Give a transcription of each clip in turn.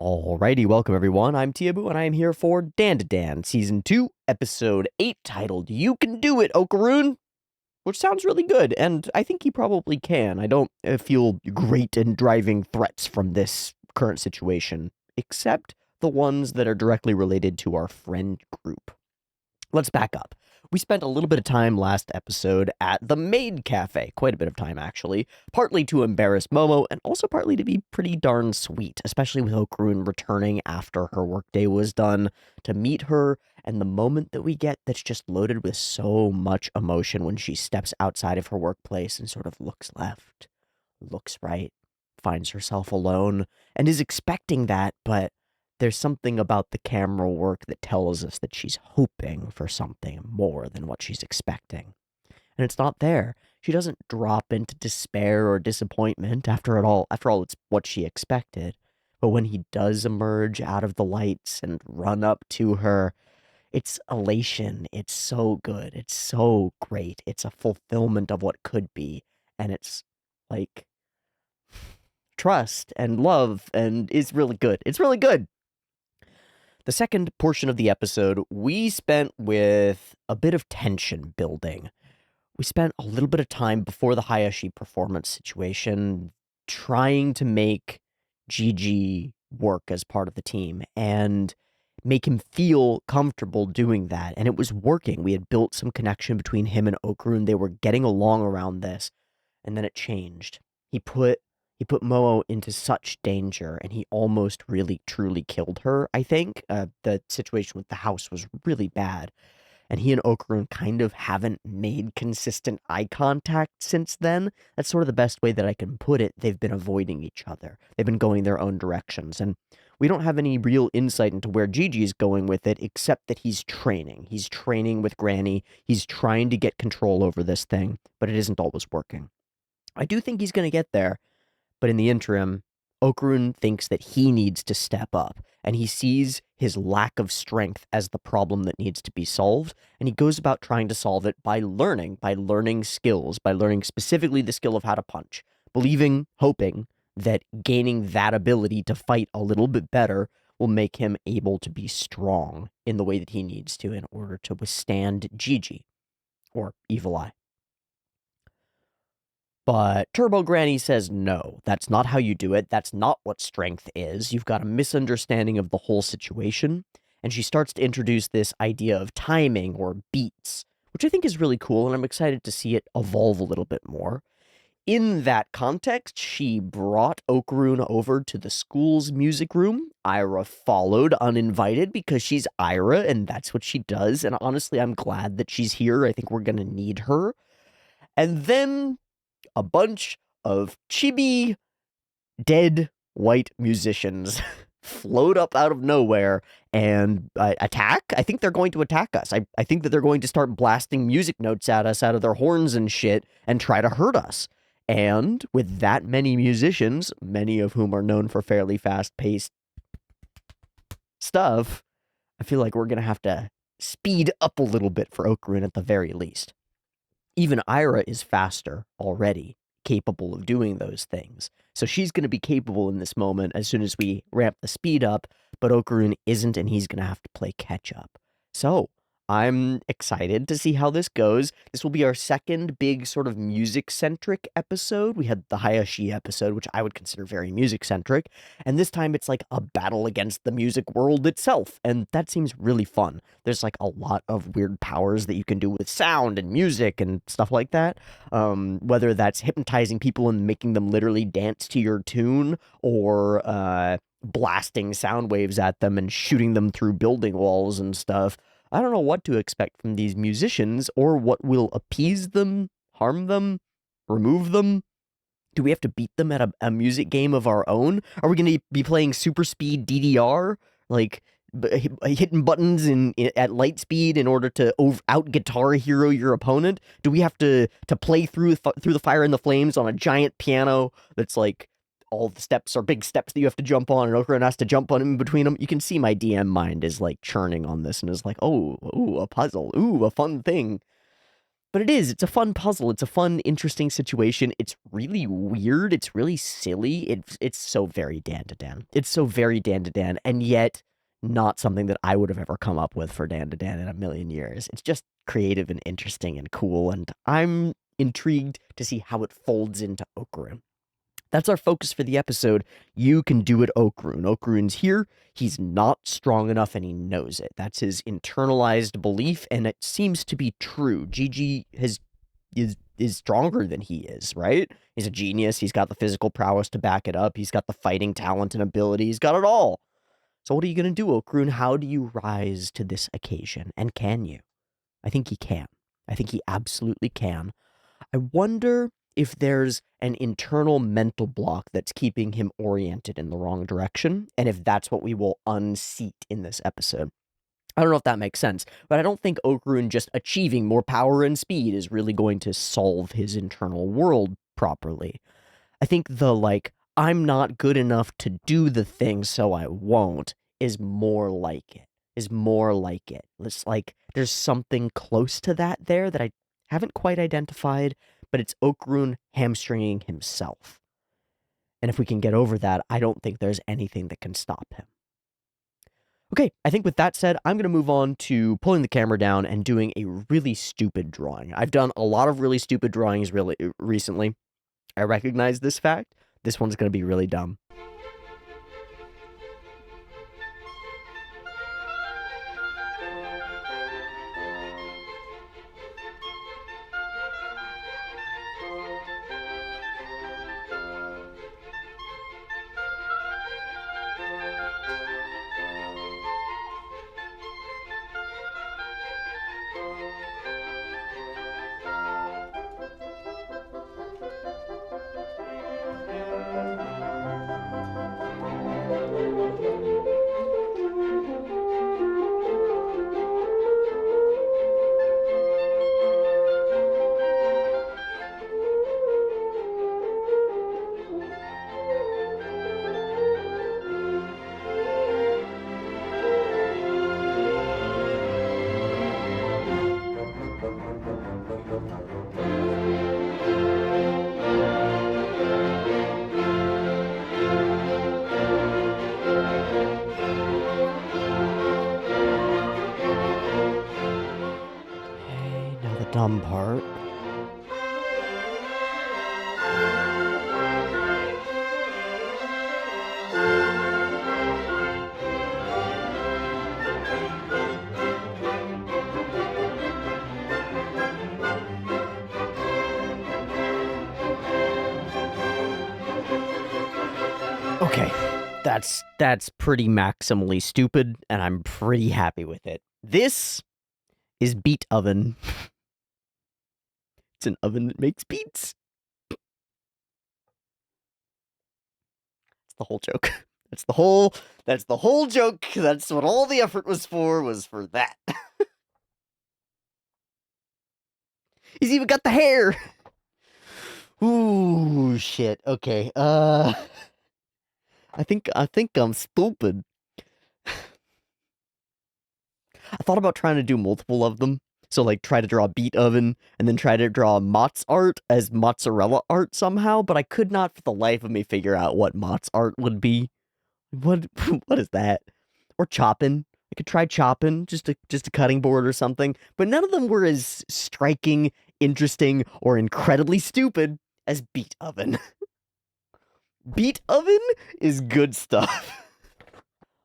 Alrighty, welcome everyone. I'm Teeaboo, and I am here for Dandadan, Season 2, Episode 8, titled You Can Do It, Okaroon! Which sounds really good, and I think he probably can. I don't feel great in driving threats from this current situation, except the ones that are directly related to our friend group. Let's back up. We spent a little bit of time last episode at the Maid Cafe, quite a bit of time actually, partly to embarrass Momo and also partly to be pretty darn sweet, especially with Okaroon returning after her workday was done to meet her, and the moment that we get that's just loaded with so much emotion when she steps outside of her workplace and sort of looks left, looks right, finds herself alone, and is expecting that, but there's something about the camera work that tells us that she's hoping for something more than what she's expecting. And it's not there. She doesn't drop into despair or disappointment after all it's what she expected. But when he does emerge out of the lights and run up to her, it's elation. It's so good. It's so great. It's a fulfillment of what could be. And it's like trust and love and is really good. It's really good. The second portion of the episode, we spent with a bit of tension building. We spent a little bit of time before the Hayashi performance situation trying to make Gigi work as part of the team and make him feel comfortable doing that. And it was working. We had built some connection between him and Okaroon. They were getting along around this. And then it changed. He put he put Momo into such danger, and he almost really truly killed her. I think the situation with the house was really bad, and he and Okaroon kind of haven't made consistent eye contact since then. That's sort of the best way that I can put it. They've been avoiding each other. They've been going their own directions, and we don't have any real insight into where Gigi is going with it, except that he's training. He's training with Granny. He's trying to get control over this thing, but it isn't always working. I do think he's going to get there, but in the interim, Okaroon thinks that he needs to step up, and he sees his lack of strength as the problem that needs to be solved, and he goes about trying to solve it by learning skills, by learning specifically the skill of how to punch, believing, hoping that gaining that ability to fight a little bit better will make him able to be strong in the way that he needs to in order to withstand Gigi, or Evil Eye. But Turbo Granny says no, that's not how you do it. That's not what strength is. You've got a misunderstanding of the whole situation. And she starts to introduce this idea of timing or beats, which I think is really cool, and I'm excited to see it evolve a little bit more. In that context, she brought Okaroon over to the school's music room. Ira followed uninvited because she's Ira, and that's what she does. And honestly, I'm glad that she's here. I think we're going to need her. And then a bunch of chibi dead white musicians float up out of nowhere and attack. I think they're going to attack us. I think that they're going to start blasting music notes at us out of their horns and shit and try to hurt us. And with that many musicians, many of whom are known for fairly fast-paced stuff, I feel like we're going to have to speed up a little bit for Okaroon at the very least. Even Ira is faster already, capable of doing those things. So she's going to be capable in this moment as soon as we ramp the speed up, but Okaroon isn't, and he's going to have to play catch up. So I'm excited to see how this goes. This will be our second big sort of music-centric episode. We had the Hayashi episode, which I would consider very music-centric, and this time it's like a battle against the music world itself, and that seems really fun. There's like a lot of weird powers that you can do with sound and music and stuff like that, whether that's hypnotizing people and making them literally dance to your tune, or blasting sound waves at them and shooting them through building walls and stuff. I don't know what to expect from these musicians or what will appease them, harm them, remove them. Do we have to beat them at a music game of our own? Are we going to be playing super speed DDR? Like, hitting buttons at light speed in order to out guitar hero your opponent? Do we have to play through the fire and the flames on a giant piano that's like all the steps are big steps that you have to jump on, and Okaroon has to jump on in between them? You can see my DM mind is like churning on this and is like, oh, ooh, a puzzle, ooh, a fun thing. But it is. It's a fun puzzle. It's a fun, interesting situation. It's really weird. It's really silly. It's so very Dandadan. It's so very Dandadan, and yet not something that I would have ever come up with for Dandadan in a million years. It's just creative and interesting and cool, and I'm intrigued to see how it folds into Okarun. That's our focus for the episode. You can do it, Okarun. Okarun's here. He's not strong enough, and he knows it. That's his internalized belief, and it seems to be true. Gigi is stronger than he is, right? He's a genius. He's got the physical prowess to back it up. He's got the fighting talent and ability. He's got it all. So what are you going to do, Okarun? How do you rise to this occasion? And can you? I think he can. I think he absolutely can. I wonder if there's an internal mental block that's keeping him oriented in the wrong direction, and if that's what we will unseat in this episode. I don't know if that makes sense, but I don't think Okarun just achieving more power and speed is really going to solve his internal world properly. I think the, like, I'm not good enough to do the thing, so I won't, is more like it. Is more like it. It's like there's something close to that there that I haven't quite identified, but it's Okarun hamstringing himself. And if we can get over that, I don't think there's anything that can stop him. Okay, I think with that said, I'm going to move on to pulling the camera down and doing a really stupid drawing. I've done a lot of really stupid drawings really recently. I recognize this fact. This one's going to be really dumb. Dumb part. Okay, that's pretty maximally stupid, and I'm pretty happy with it. This is Beet Oven. It's an oven that makes beets. That's the whole joke. That's the whole joke. That's what all the effort was for that. He's even got the hair. Ooh, shit. Okay. I think I'm stupid. I thought about trying to do multiple of them. So, like, try to draw a Beet Oven, and then try to draw Mott's art as mozzarella art somehow, but I could not for the life of me figure out what Mott's art would be. What is that? Or chopping. I could try chopping, just a cutting board or something, but none of them were as striking, interesting, or incredibly stupid as Beet Oven. Beet Oven is good stuff.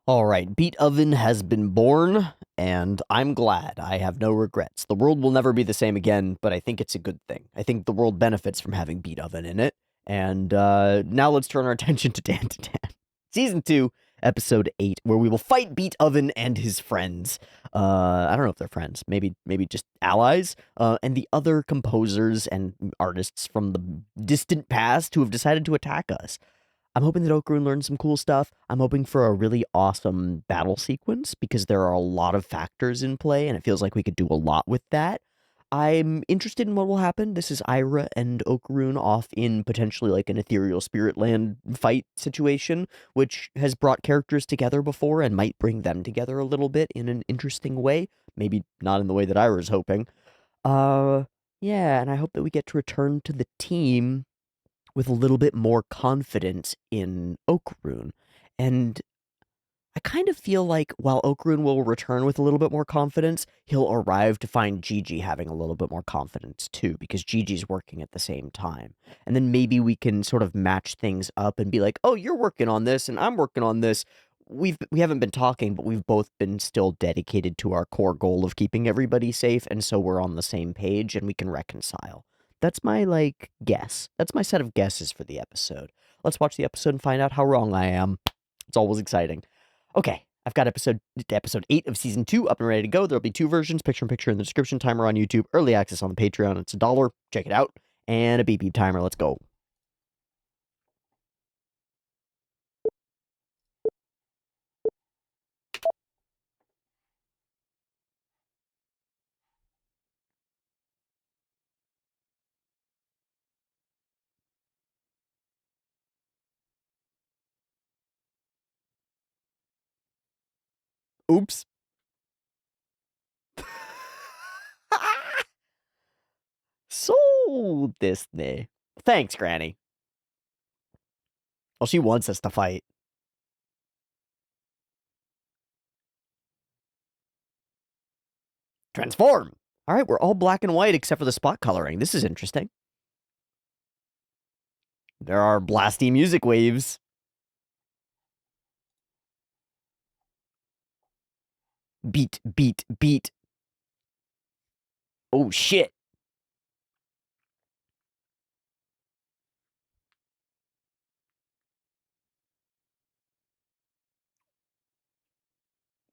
All right, Beet Oven has been born, and I'm glad. I have no regrets. The world will never be the same again, but I think it's a good thing. I think the world benefits from having Beet Oven in it. And now let's turn our attention to Dandadan. Season 2, Episode 8, where we will fight Beet Oven and his friends. I don't know if they're friends. Maybe just allies. And the other composers and artists from the distant past who have decided to attack us. I'm hoping that Okarun learns some cool stuff. I'm hoping for a really awesome battle sequence because there are a lot of factors in play and it feels like we could do a lot with that. I'm interested in what will happen. This is Ira and Okarun off in potentially like an ethereal spirit land fight situation, which has brought characters together before and might bring them together a little bit in an interesting way. Maybe not in the way that Ira's hoping. Yeah, and I hope that we get to return to the team with a little bit more confidence in Oakrune. And I kind of feel like while Oakrune will return with a little bit more confidence, he'll arrive to find Gigi having a little bit more confidence too, because Gigi's working at the same time. And then maybe we can sort of match things up and be like, "Oh, you're working on this and I'm working on this." We haven't been talking, but we've both been still dedicated to our core goal of keeping everybody safe, and so we're on the same page and we can reconcile. That's my guess. That's my set of guesses for the episode. Let's watch the episode and find out how wrong I am. It's always exciting. Okay, I've got episode 8 of season 2 up and ready to go. There'll be 2 versions, picture in picture in the description, timer on YouTube, early access on the Patreon. It's $1. Check it out. And a beep timer. Let's go. Oops. So Disney. Thanks, Granny. Well, she wants us to fight. Transform. All right, we're all black and white except for the spot coloring. This is interesting. There are blasty music waves. Beat, beat, beat. Oh, shit.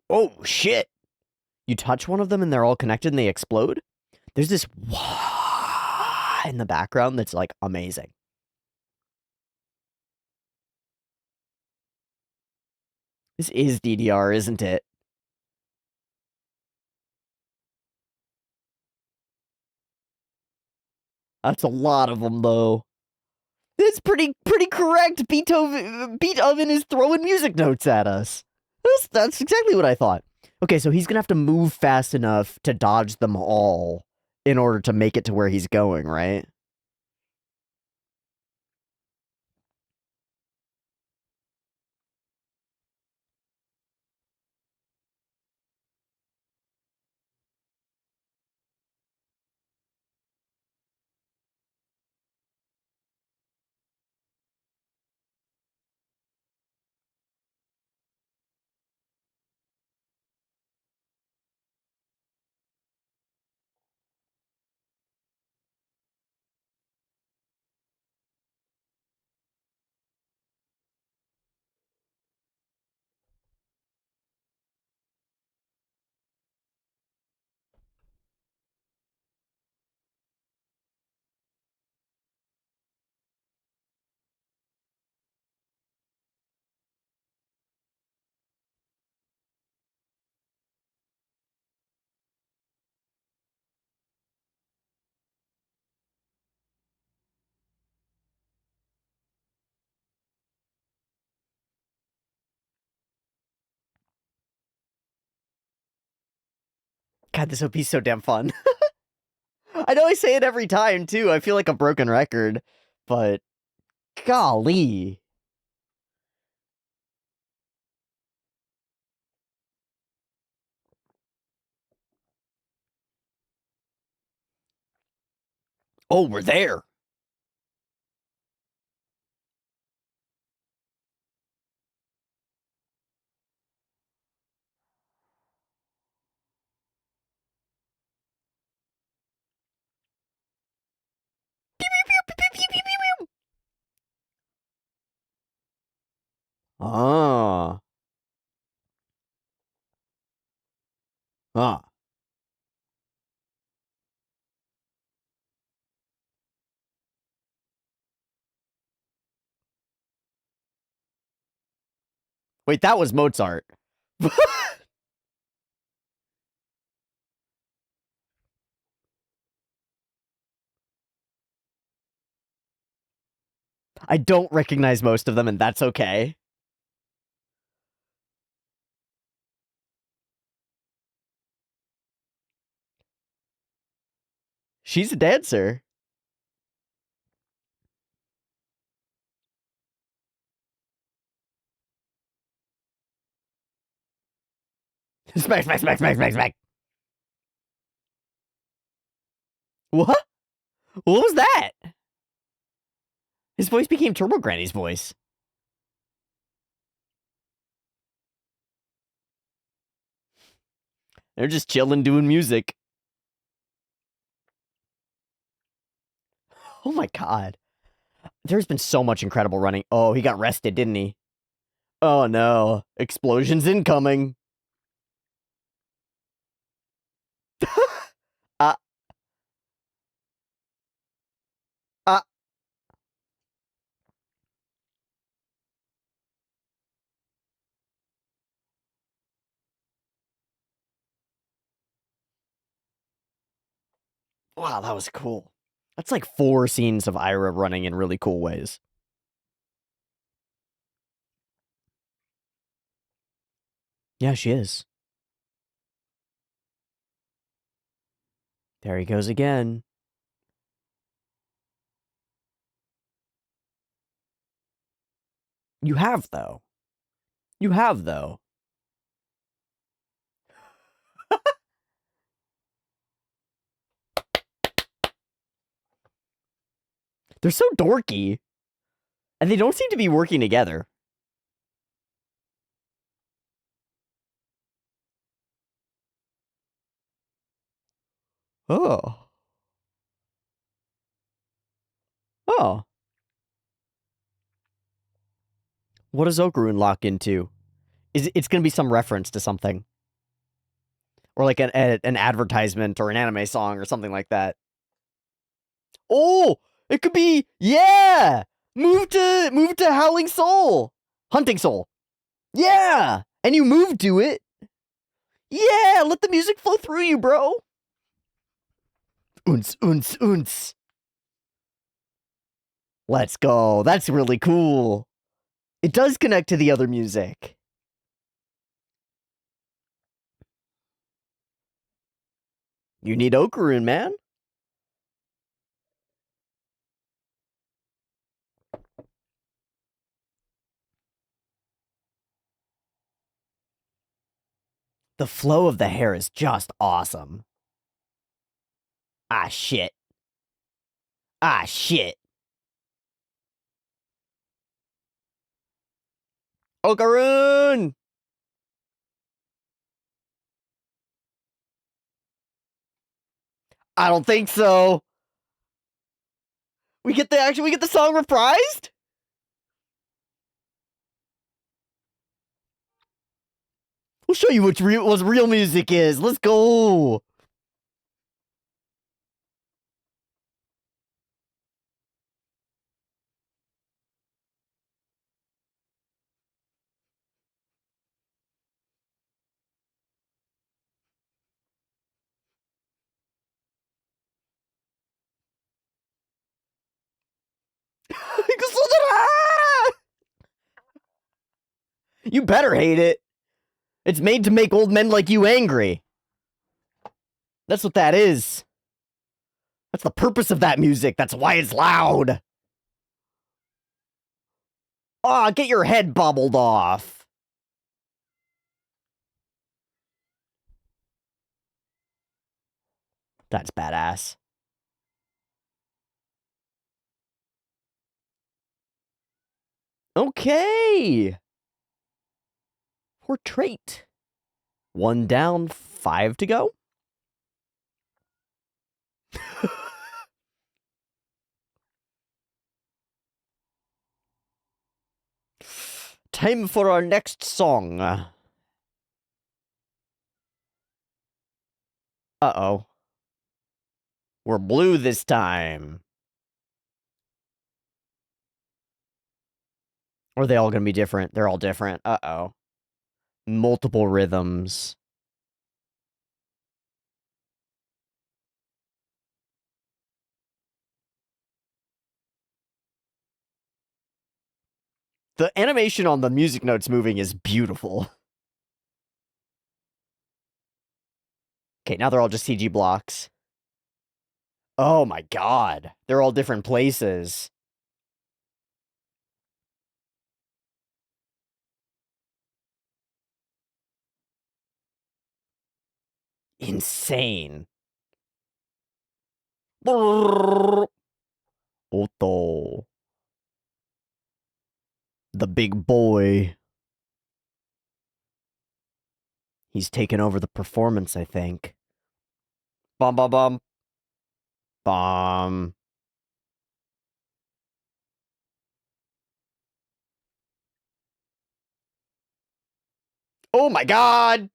Oh, shit. You touch one of them and they're all connected and they explode? There's this wah in the background that's like amazing. This is DDR, isn't it? That's a lot of them, though. That's pretty correct. Beet Oven is throwing music notes at us. That's exactly what I thought. Okay, so he's gonna have to move fast enough to dodge them all in order to make it to where he's going, right? God, this OP's so damn fun. I know I say it every time, too. I feel like a broken record, but golly. Oh, we're there. Ah. Ah. Wait, that was Mozart. I don't recognize most of them, and that's okay. She's a dancer. Smack, smack, smack, smack, smack, smack. What? What was that? His voice became Turbo Granny's voice. They're just chilling doing music. Oh my god. There's been so much incredible running. Oh, he got rested, didn't he? Oh no. Explosions incoming. uh, uh. Wow, that was cool. That's like 4 scenes of Ira running in really cool ways. Yeah, she is. There he goes again. You have, though. You have, though. They're so dorky. And they don't seem to be working together. Oh. Oh. What does Okarun lock into? It's going to be some reference to something. Or like an advertisement or an anime song or something like that. Oh! It could be, yeah! Move to Howling Soul! Hunting Soul. Yeah! And you move to it. Yeah! Let the music flow through you, bro! Unce, unce, unce. Let's go. That's really cool. It does connect to the other music. You need Okarun, man. The flow of the hair is just awesome. Ah, shit. Ah, shit. Okarun! I don't think so. We get the song reprised? We'll show you what real music is. Let's go. You better hate it. It's made to make old men like you angry. That's what that is. That's the purpose of that music. That's why it's loud. Ah, get your head bobbled off. That's badass. Okay. Portrait. 1 down, 5 to go. Time for our next song. Uh-oh. We're blue this time. Or are they all gonna be different? They're all different. Uh-oh. Multiple rhythms. The animation on the music notes moving is beautiful. Okay, now they're all just CG blocks. Oh my god. They're all different places. Insane. Otto. The big boy. He's taken over the performance, I think. Bum bum bum. Bum. Oh my god!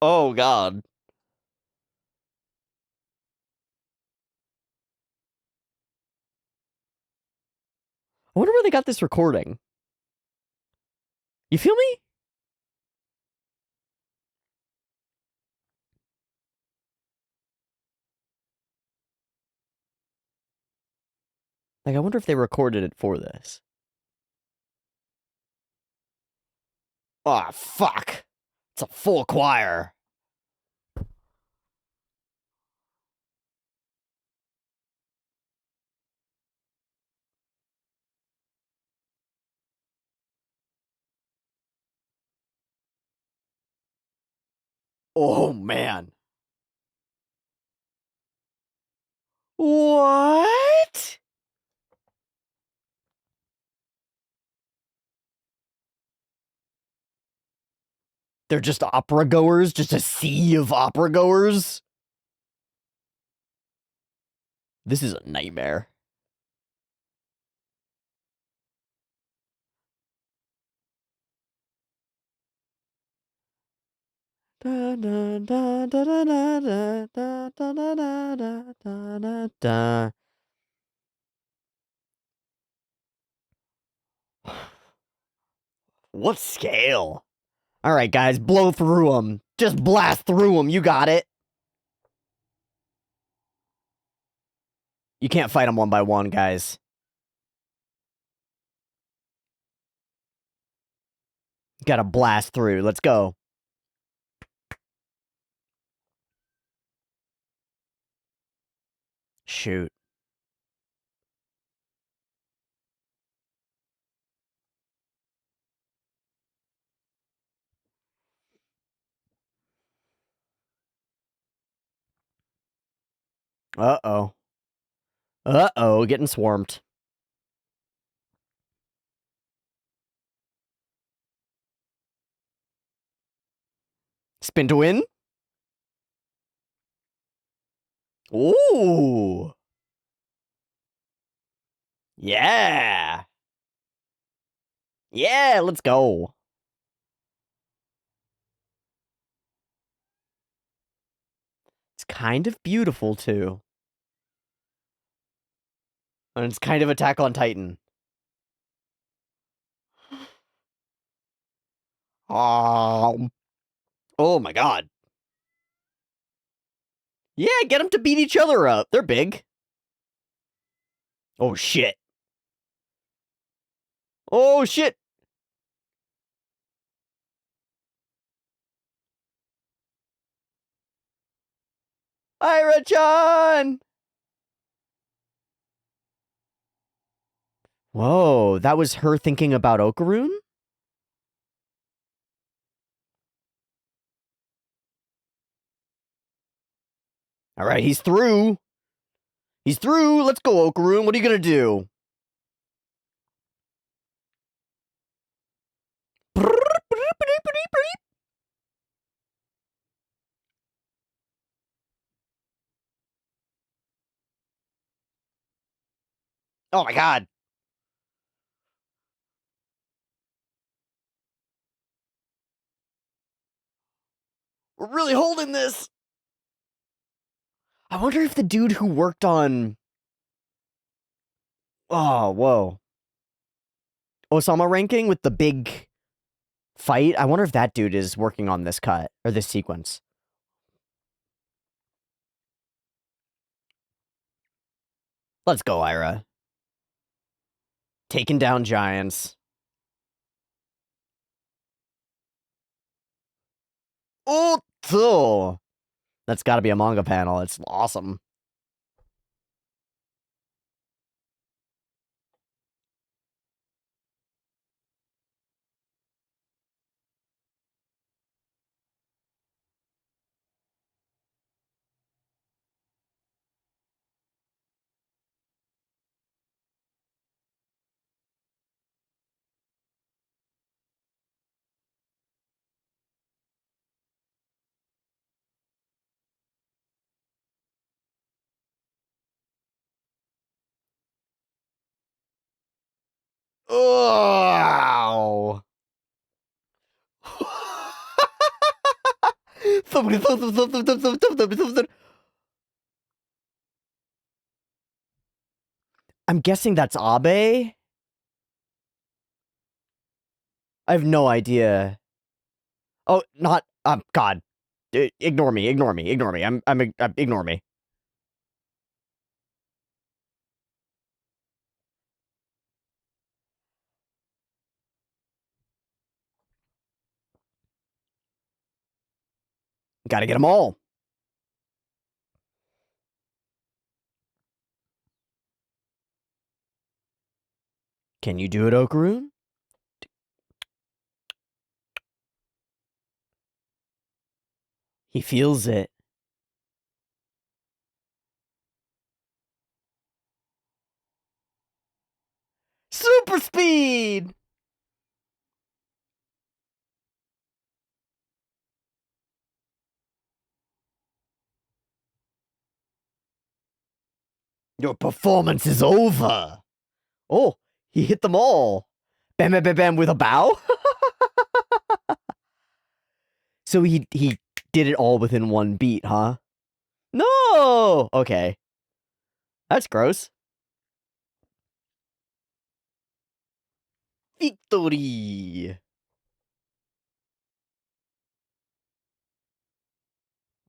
Oh god. I wonder where they got this recording. You feel me? Like, I wonder if they recorded it for this. Oh, fuck. It's a full choir. Oh, man. What? They're just opera goers? Just a sea of opera goers? This is a nightmare. Da, da, da, da, da, da, da, da, da, da, da, da, da. What scale? All right, guys, blow through them. Just blast through them. You got it. You can't fight them one by one, guys. Gotta blast through. Let's go. Shoot. Uh-oh. Uh-oh, getting swarmed. Spin to win? Ooh. Yeah. Yeah, let's go. It's kind of beautiful, too. And it's kind of Attack on Titan. Oh my god. Yeah, get them to beat each other up. They're big. Oh shit. Oh shit. Ira-chan! Whoa, that was her thinking about Okarun? Alright, he's through. He's through. Let's go, Okarun. What are you gonna do? Oh my god. We're really holding this. I wonder if the dude who worked on... Oh, whoa. Osama ranking with the big fight. I wonder if that dude is working on this cut or this sequence. Let's go, Ira. Taking down giants. Otto! That's got to be a manga panel. It's awesome. Oh. I'm guessing that's Abe. I have no idea. Oh, not God. Ignore me. Ignore me. Ignore me. Ignore me. Got to get them all. Can you do it, Okaroon? He feels it. Super speed. Your performance is over. Oh, he hit them all. Bam, bam, bam, bam with a bow. So he did it all within one beat, huh? No. Okay, that's gross. Victory.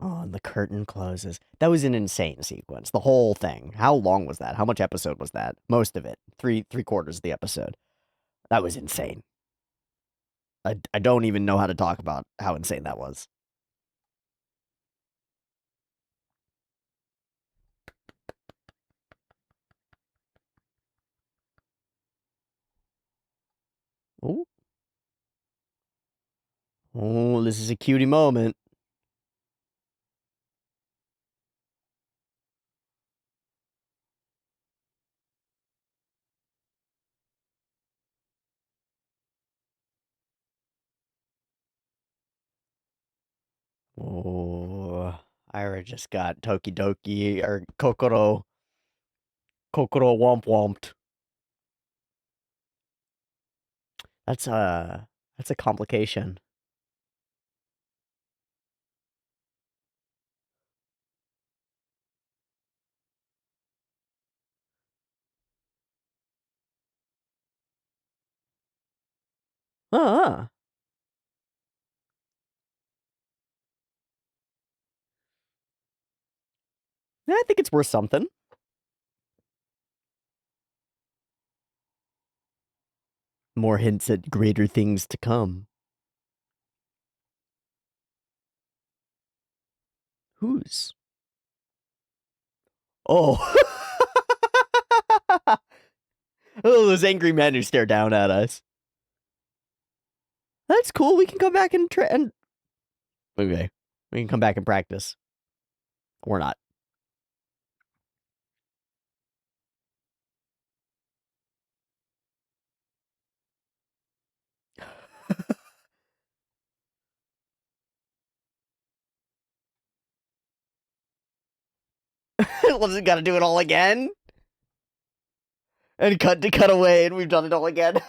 Oh, and the curtain closes. That was an insane sequence. The whole thing. How long was that? How much episode was that? Most of it. Three quarters of the episode. That was insane. I don't even know how to talk about how insane that was. Oh, oh, this is a cutie moment. Oh, Ira just got Tokidoki or Kokoro womped. That's a complication. Ah, yeah, I think it's worth something. More hints at greater things to come. Whose? Oh. Oh, those angry men who stare down at us. That's cool. We can come back and okay. We can come back and practice. Or not. Let's gotta do it all again. And cut away, and we've done it all again.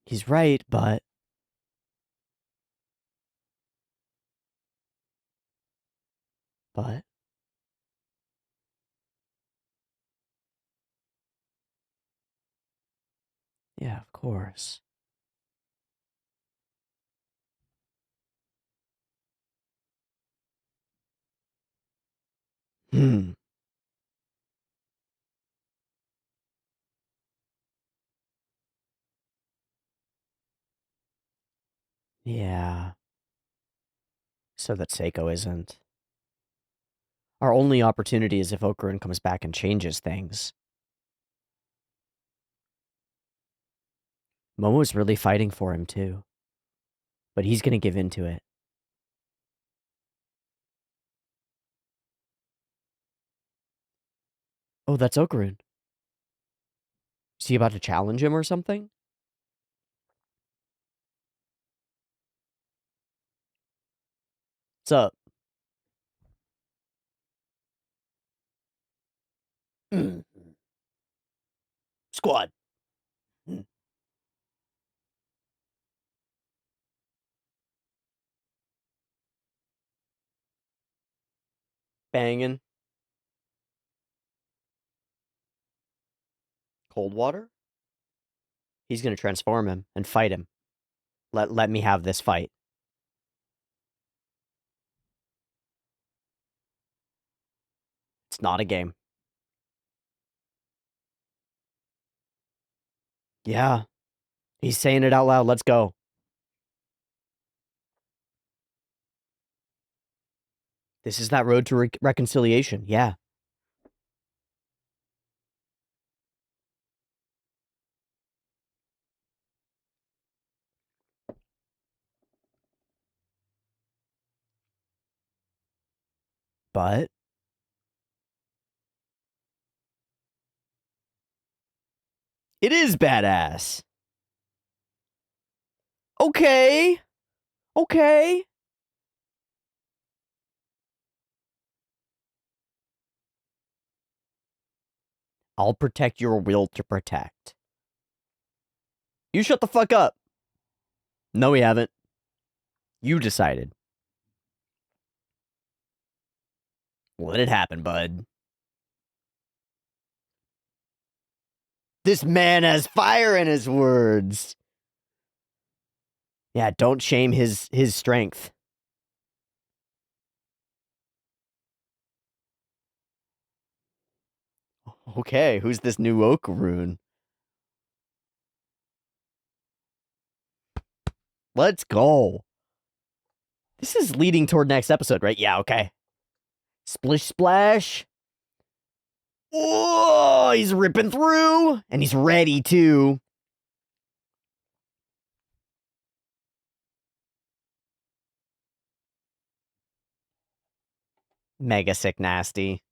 He's right, but yeah, of course. Hmm. Yeah. So that Seiko isn't. Our only opportunity is if Okarun comes back and changes things. Momo's really fighting for him, too. But he's gonna give in to it. Oh, that's Okarun. Is he about to challenge him or something? What's up? Squad. Banging. Cold water? He's gonna transform him and fight him. Let me have this fight. It's not a game. Yeah. He's saying it out loud. Let's go. This is that road to reconciliation. Yeah. But it is badass. Okay. Okay. I'll protect your will to protect. You shut the fuck up. No, we haven't. You decided. Let it happen, bud. This man has fire in his words. Yeah, don't shame his strength. Okay, who's this new Okarun? Let's go. This is leading toward next episode, right? Yeah, okay. Splish splash. Oh, he's ripping through. And he's ready, too. Mega sick nasty.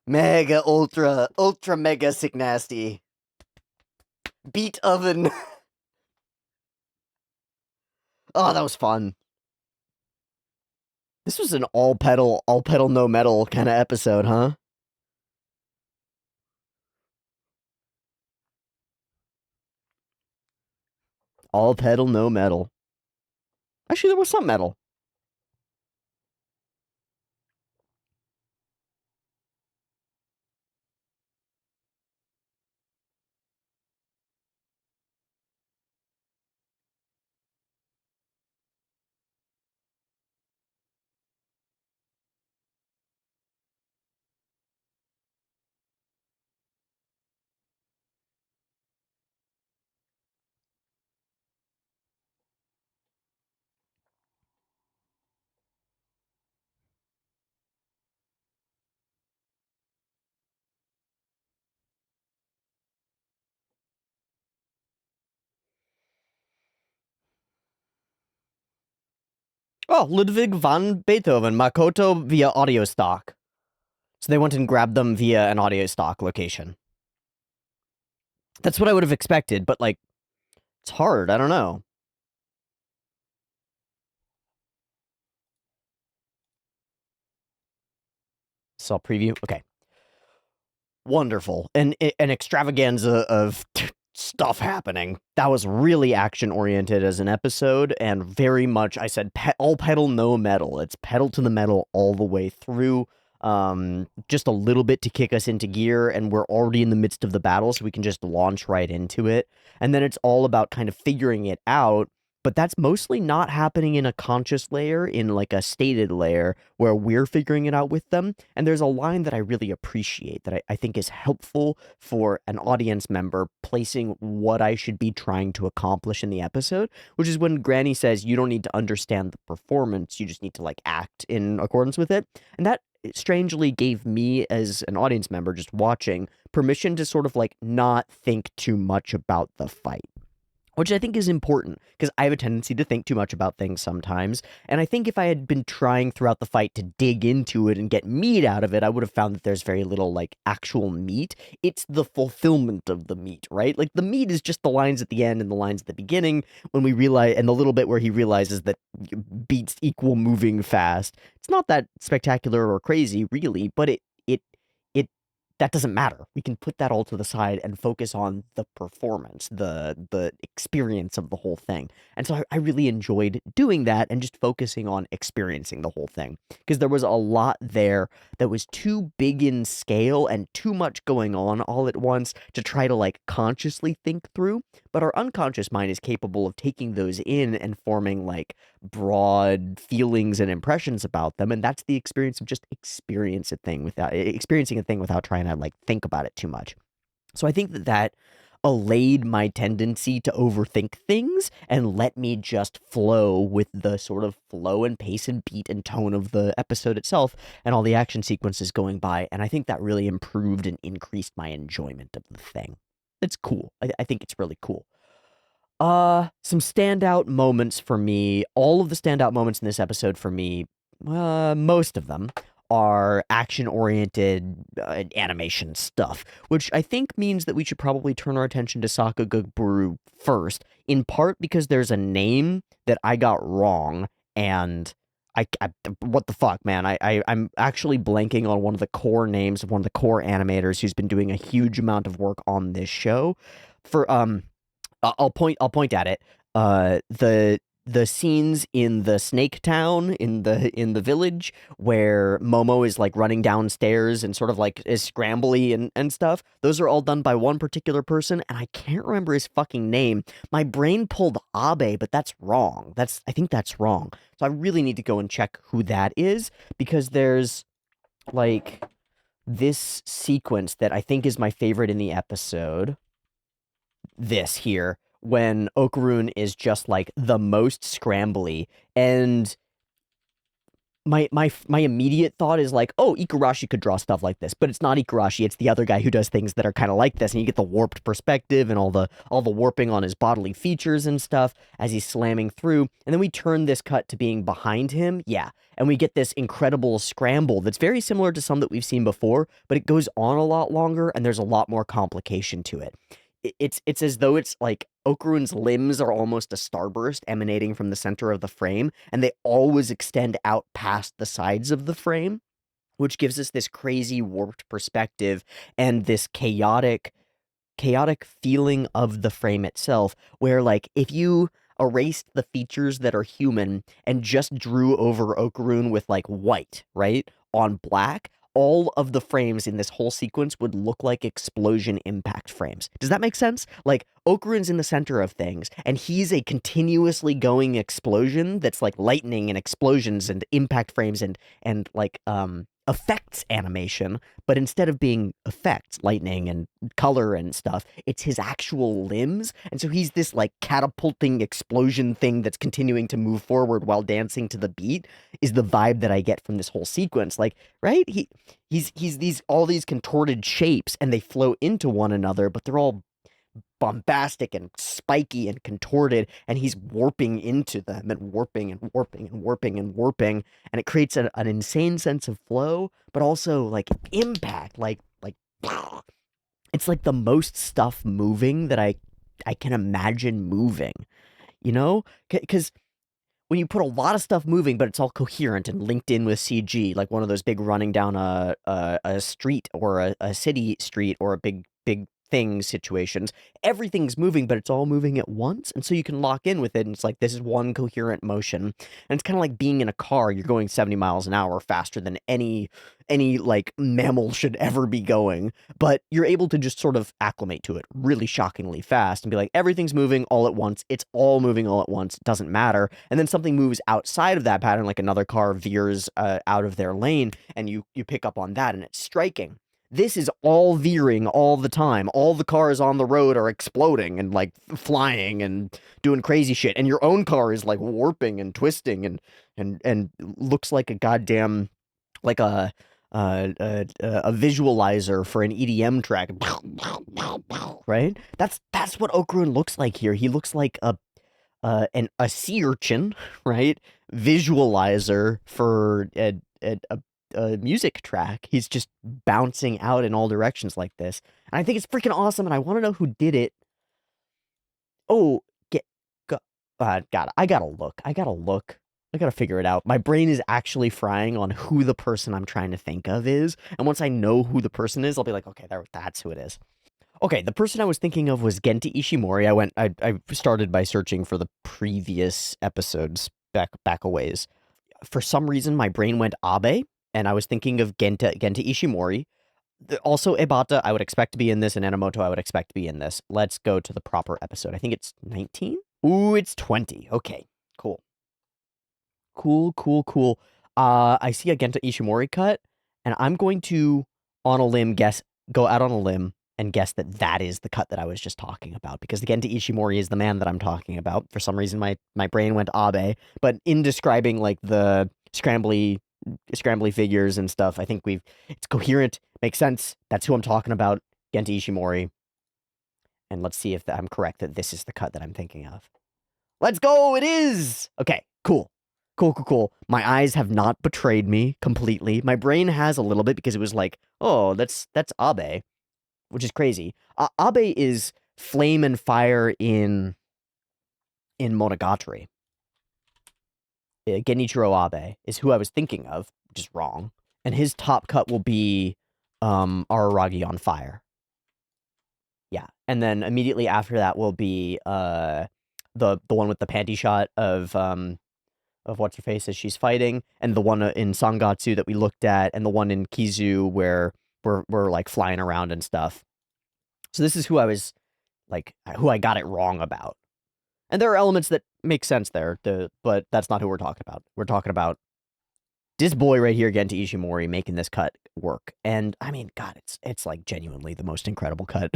Mega ultra mega sick nasty. Beet Oven. Oh, that was fun. This was an all pedal, no metal kind of episode, huh? All pedal, no metal. Actually, there was some metal. Oh, Ludwig van Beethoven, Makoto via audio stock. So they went and grabbed them via an audio stock location. That's what I would have expected, but like, it's hard. I don't know. Saw preview. Okay. Wonderful. And an extravaganza of stuff happening. That was really action oriented as an episode, and very much, I said, all pedal, no metal. It's pedal to the metal all the way through. Just a little bit to kick us into gear, and we're already in the midst of the battle, so we can just launch right into it. And then it's all about kind of figuring it out, but that's mostly not happening in a conscious layer, in like a stated layer where we're figuring it out with them. And there's a line that I really appreciate that I think is helpful for an audience member placing what I should be trying to accomplish in the episode, which is when Granny says, you don't need to understand the performance, you just need to like act in accordance with it. And that strangely gave me, as an audience member just watching, permission to sort of like not think too much about the fight, which I think is important because I have a tendency to think too much about things sometimes. And I think if I had been trying throughout the fight to dig into it and get meat out of it, I would have found that there's very little like actual meat. It's the fulfillment of the meat, right? Like the meat is just the lines at the end and the lines at the beginning when we realize, and the little bit where he realizes that beats equal moving fast. It's not that spectacular or crazy, really, but it that doesn't matter. We can put that all to the side and focus on the performance, the experience of the whole thing. And so I really enjoyed doing that and just focusing on experiencing the whole thing. Because there was a lot there that was too big in scale and too much going on all at once to try to like consciously think through. But our unconscious mind is capable of taking those in and forming like broad feelings and impressions about them, and that's the experience of just experiencing a thing without trying to like think about it too much. So I think that allayed my tendency to overthink things and let me just flow with the sort of flow and pace and beat and tone of the episode itself and all the action sequences going by, and I think that really improved and increased my enjoyment of the thing. It's cool. I think it's really cool. Some standout moments for me. All of the standout moments in this episode for me, most of them are action-oriented animation stuff, which I think means that we should probably turn our attention to Sakagaburu first, in part because there's a name that I got wrong, and what the fuck, man? I'm actually blanking on one of the core names of one of the core animators who's been doing a huge amount of work on this show. For I'll point at it. The scenes in the snake town in the village where Momo is like running downstairs and sort of like is scrambly and stuff. Those are all done by one particular person, and I can't remember his fucking name. My brain pulled Abe, but that's wrong. I think that's wrong. So I really need to go and check who that is, because there's like this sequence that I think is my favorite in the episode. This here, when Okarun is just like the most scrambly, and my immediate thought is like, oh, Ikarashi could draw stuff like this, but it's not Ikarashi, it's the other guy who does things that are kind of like this, and you get the warped perspective and all the warping on his bodily features and stuff as he's slamming through, and then we turn this cut to being behind him, yeah, and we get this incredible scramble that's very similar to some that we've seen before, but it goes on a lot longer and there's a lot more complication to it. It's as though it's like Okarun's limbs are almost a starburst emanating from the center of the frame, and they always extend out past the sides of the frame, which gives us this crazy warped perspective and this chaotic feeling of the frame itself, where like if you erased the features that are human and just drew over Okarun with like white, right, on black, all of the frames in this whole sequence would look like explosion impact frames. Does that make sense? Like Okarun's in the center of things, and he's a continuously going explosion that's like lightning and explosions and impact frames and like effects animation, but instead of being effects, lightning and color and stuff, it's his actual limbs. And so he's this like catapulting explosion thing that's continuing to move forward while dancing to the beat, is the vibe that I get from this whole sequence. Like, right? He's these all these contorted shapes, and they flow into one another, but they're all bombastic and spiky and contorted, and he's warping into them and warping and warping and warping and warping, and it creates an insane sense of flow, but also like impact, like it's like the most stuff moving that I can imagine moving, you know, because when you put a lot of stuff moving, but it's all coherent and linked in with CG, like one of those big running down a street or a city street or a big things situations, everything's moving, but it's all moving at once. And so you can lock in with it. And it's like, this is one coherent motion. And it's kind of like being in a car. You're going 70 miles an hour faster than any like mammal should ever be going. But you're able to just sort of acclimate to it really shockingly fast and be like, everything's moving all at once. It's all moving all at once. It doesn't matter. And then something moves outside of that pattern, like another car veers out of their lane, and you pick up on that, and it's striking. This is all veering all the time. All the cars on the road are exploding and like flying and doing crazy shit. And your own car is like warping and twisting and looks like a goddamn like a visualizer for an EDM track. Right? That's what Okarun looks like here. He looks like a sea urchin, right? Visualizer for a music track. He's just bouncing out in all directions like this. And I think it's freaking awesome, and I want to know who did it. Oh, get go, got it. I gotta look. I gotta figure it out. My brain is actually frying on who the person I'm trying to think of is. And once I know who the person is, I'll be like, okay, that's who it is. Okay, the person I was thinking of was Genta Ishimori. I started by searching for the previous episodes back a ways. For some reason, my brain went Abe, and I was thinking of Genta Ishimori. Also, Ebata, I would expect to be in this, and Enomoto, I would expect to be in this. Let's go to the proper episode. I think it's 19? Ooh, it's 20. Okay, cool. Cool. I see a Genta Ishimori cut, and I'm going to, on a limb, go out on a limb and guess that is the cut that I was just talking about, because the Genta Ishimori is the man that I'm talking about. For some reason, my brain went Abe, but in describing like the scrambly figures and stuff, I think it's coherent, makes sense. That's who I'm talking about, Genta Ishimori. And let's see if I'm correct that this is the cut that I'm thinking of. Let's go! It is! Okay, cool. Cool. My eyes have not betrayed me completely. My brain has a little bit because it was like, oh, that's Abe, which is crazy. Abe is flame and fire in Monogatari. Genichiro Abe is who I was thinking of, which is wrong. And his top cut will be Araragi on fire. Yeah. And then immediately after that will be the one with the panty shot of what's her face as she's fighting, and the one in Sangatsu that we looked at, and the one in Kizu where we're like flying around and stuff. So this is who I was like, who I got it wrong about. And there are elements that make sense there, but that's not who we're talking about. We're talking about this boy right here, Genta Ishimori, making this cut work. And I mean, God, it's like genuinely the most incredible cut.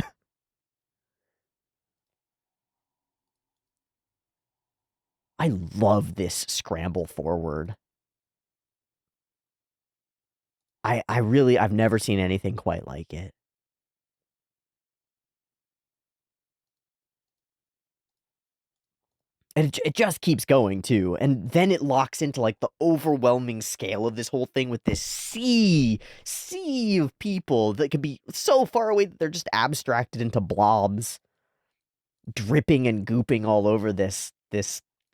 I love this scramble forward. I've never seen anything quite like it. And it just keeps going too. And then it locks into like the overwhelming scale of this whole thing with this sea of people that could be so far away that they're just abstracted into blobs dripping and gooping all over this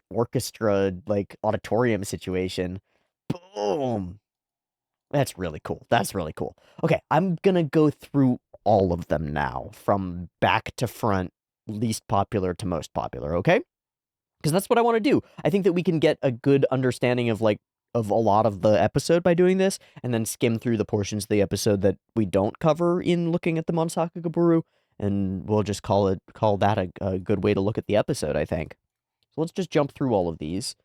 orchestra like auditorium situation. Boom. That's really cool. Okay, I'm gonna go through all of them now from back to front, least popular to most popular, okay? Because that's what I want to do. I think that we can get a good understanding of of a lot of the episode by doing this, and then skim through the portions of the episode that we don't cover in looking at the Monosaka Gaburu, and we'll just call that a good way to look at the episode, I think. So let's just jump through all of these.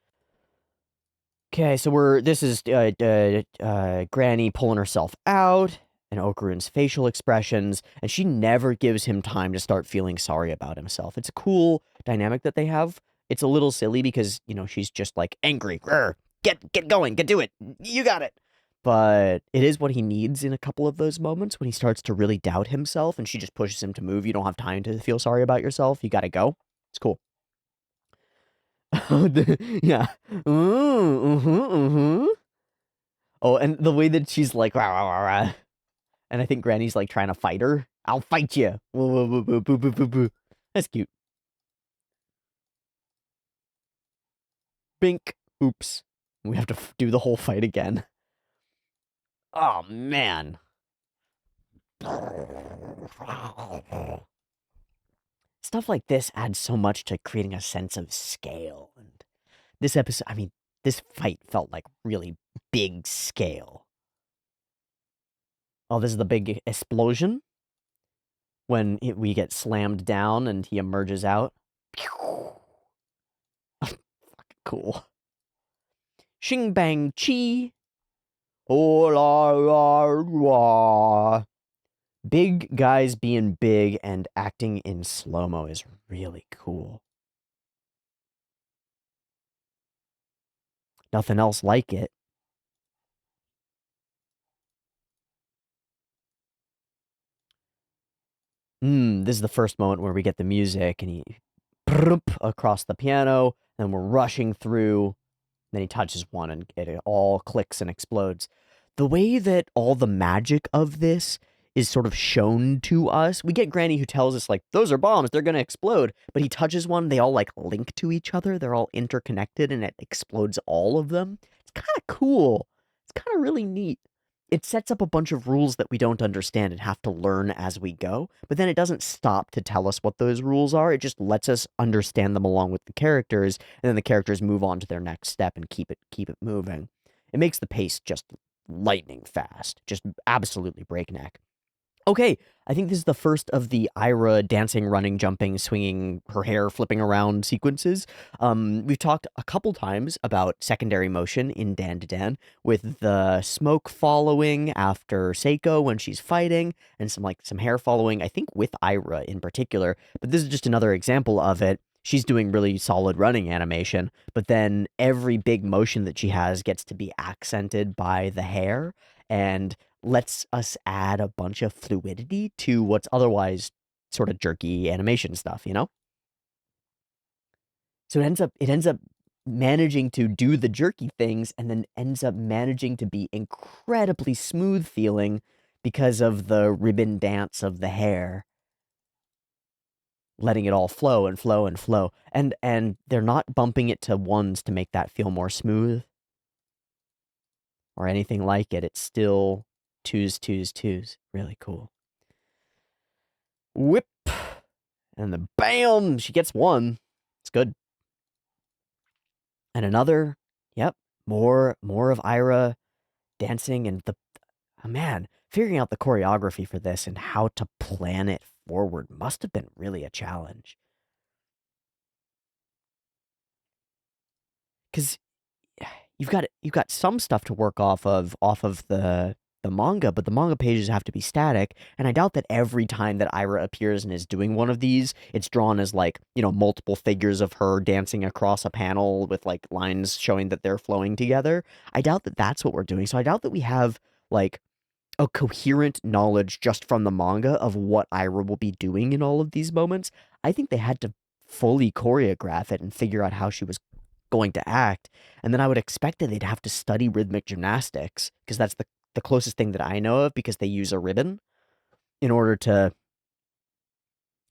Okay, so this is Granny pulling herself out, and Okarun's facial expressions, and she never gives him time to start feeling sorry about himself. It's a cool dynamic that they have. It's a little silly because, she's just like angry. Grr, get going, do it. You got it. But it is what he needs in a couple of those moments when he starts to really doubt himself, and she just pushes him to move. You don't have time to feel sorry about yourself. You got to go. It's cool. Yeah. Oh, and the way that she's like, rah, rah, rah, rah. And I think Granny's like trying to fight her. I'll fight you. That's cute. Bink. Oops. We have to do the whole fight again. Oh, man. Stuff like this adds so much to creating a sense of scale. And this episode, I mean, this fight felt like really big scale. Oh, this is the big explosion when we get slammed down and he emerges out. Fucking cool. Shing bang chi. Oh la la la. Big guys being big and acting in slow-mo is really cool. Nothing else like it. This is the first moment where we get the music and he across the piano, and we're rushing through. Then he touches one and it all clicks and explodes. The way that all the magic of this is sort of shown to us, we get Granny who tells us, like, those are bombs, they're gonna explode. But he touches one, they all, like, link to each other. They're all interconnected and it explodes all of them. It's kind of cool. It's kind of really neat. It sets up a bunch of rules that we don't understand and have to learn as we go, but then it doesn't stop to tell us what those rules are. It just lets us understand them along with the characters, and then the characters move on to their next step and keep it moving. It makes the pace just lightning fast, just absolutely breakneck. Okay, I think this is the first of the Ira dancing, running, jumping, swinging, her hair flipping around sequences. We've talked a couple times about secondary motion in Dandadan, with the smoke following after Seiko when she's fighting, and some hair following, I think with Ira in particular. But this is just another example of it. She's doing really solid running animation, but then every big motion that she has gets to be accented by the hair, and lets us add a bunch of fluidity to what's otherwise sort of jerky animation stuff, you know? So it ends up managing to do the jerky things and then ends up managing to be incredibly smooth feeling because of the ribbon dance of the hair, letting it all flow and flow and flow. And they're not bumping it to ones to make that feel more smooth or anything like it. It's still twos, twos, twos. Really cool. Whip. And then bam, she gets one. It's good. And another. Yep. More of Ira dancing and oh man, figuring out the choreography for this and how to plan it forward must have been really a challenge. Cuz you've got some stuff to work off of the manga, but the manga pages have to be static, and I doubt that every time that Ira appears and is doing one of these, it's drawn as like, multiple figures of her dancing across a panel with like lines showing that they're flowing together. I doubt that that's what we're doing. So I doubt that we have like a coherent knowledge just from the manga of what Ira will be doing in all of these moments. I think they had to fully choreograph it and figure out how she was going to act. And then I would expect that they'd have to study rhythmic gymnastics because that's the closest thing that I know of, because they use a ribbon in order to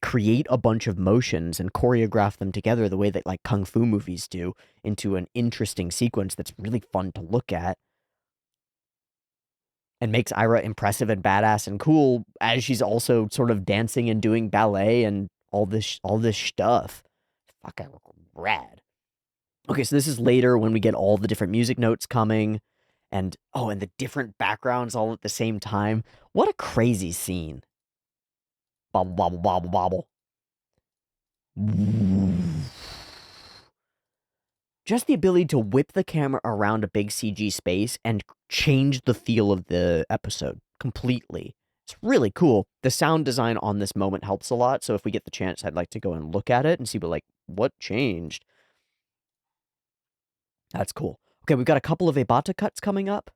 create a bunch of motions and choreograph them together the way that like kung fu movies do into an interesting sequence that's really fun to look at and makes Ira impressive and badass and cool as she's also sort of dancing and doing ballet and all this stuff. Fucking rad. Okay, so this is later when we get all the different music notes coming and the different backgrounds all at the same time. What a crazy scene. Bobble bobble bobble bobble. Just the ability to whip the camera around a big CG space and change the feel of the episode completely. It's really cool. The sound design on this moment helps a lot, so if we get the chance, I'd like to go and look at it and see what changed. That's cool. Okay, we've got a couple of Ebata cuts coming up.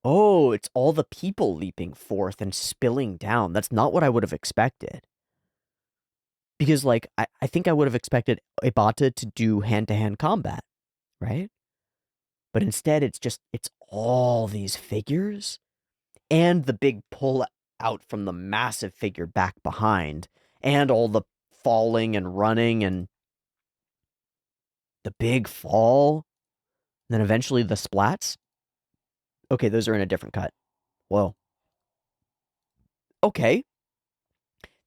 Oh, it's all the people leaping forth and spilling down. That's not what I would have expected. Because, like, I think I would have expected Ibata to do hand-to-hand combat, right? But instead, it's all these figures and the big pull out from the massive figure back behind and all the falling and running and the big fall. And then eventually the splats. Okay, those are in a different cut. Whoa. okay,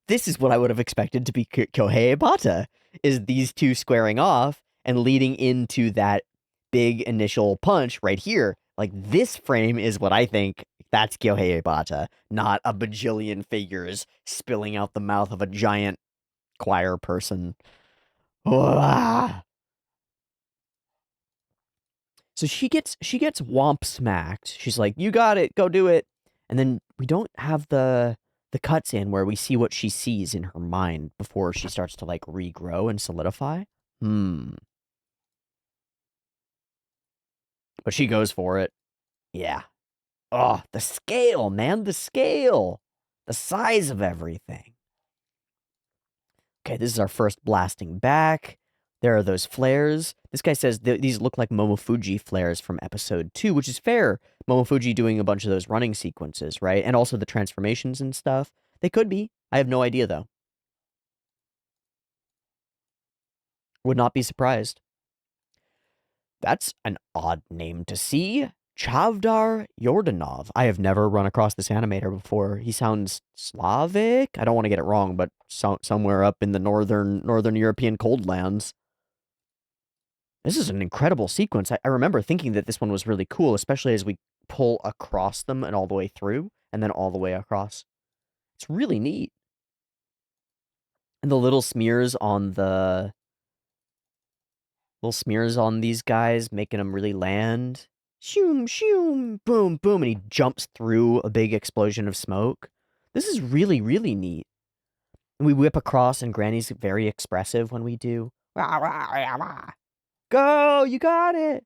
this is what I would have expected to be Kohei Ibata, is these two squaring off and leading into that big initial punch right here. Like, this frame is what I think that's Kohei Ibata, not a bajillion figures spilling out the mouth of a giant choir person. Ah. So she gets womp smacked. She's like, "You got it, go do it." And then we don't have the cuts in where we see what she sees in her mind before she starts to like regrow and solidify. Hmm. But she goes for it. Yeah. Oh, the scale, man, the scale. The size of everything. Okay, this is our first blasting back. There are those flares. This guy says these look like Momofuji flares from episode 2, which is fair. Momofuji doing a bunch of those running sequences, right? And also the transformations and stuff. They could be. I have no idea, though. Would not be surprised. That's an odd name to see. Chavdar Yordanov. I have never run across this animator before. He sounds Slavic. I don't want to get it wrong, but somewhere up in the northern European cold lands. This is an incredible sequence. I remember thinking that this one was really cool, especially as we pull across them and all the way through, and then all the way across. It's really neat. And the little smears on these guys, making them really land. Shoom, shoom, boom, boom, and he jumps through a big explosion of smoke. This is really, really neat. And we whip across, and Granny's very expressive when we do. Rah, rah, rah, rah. Go, you got it.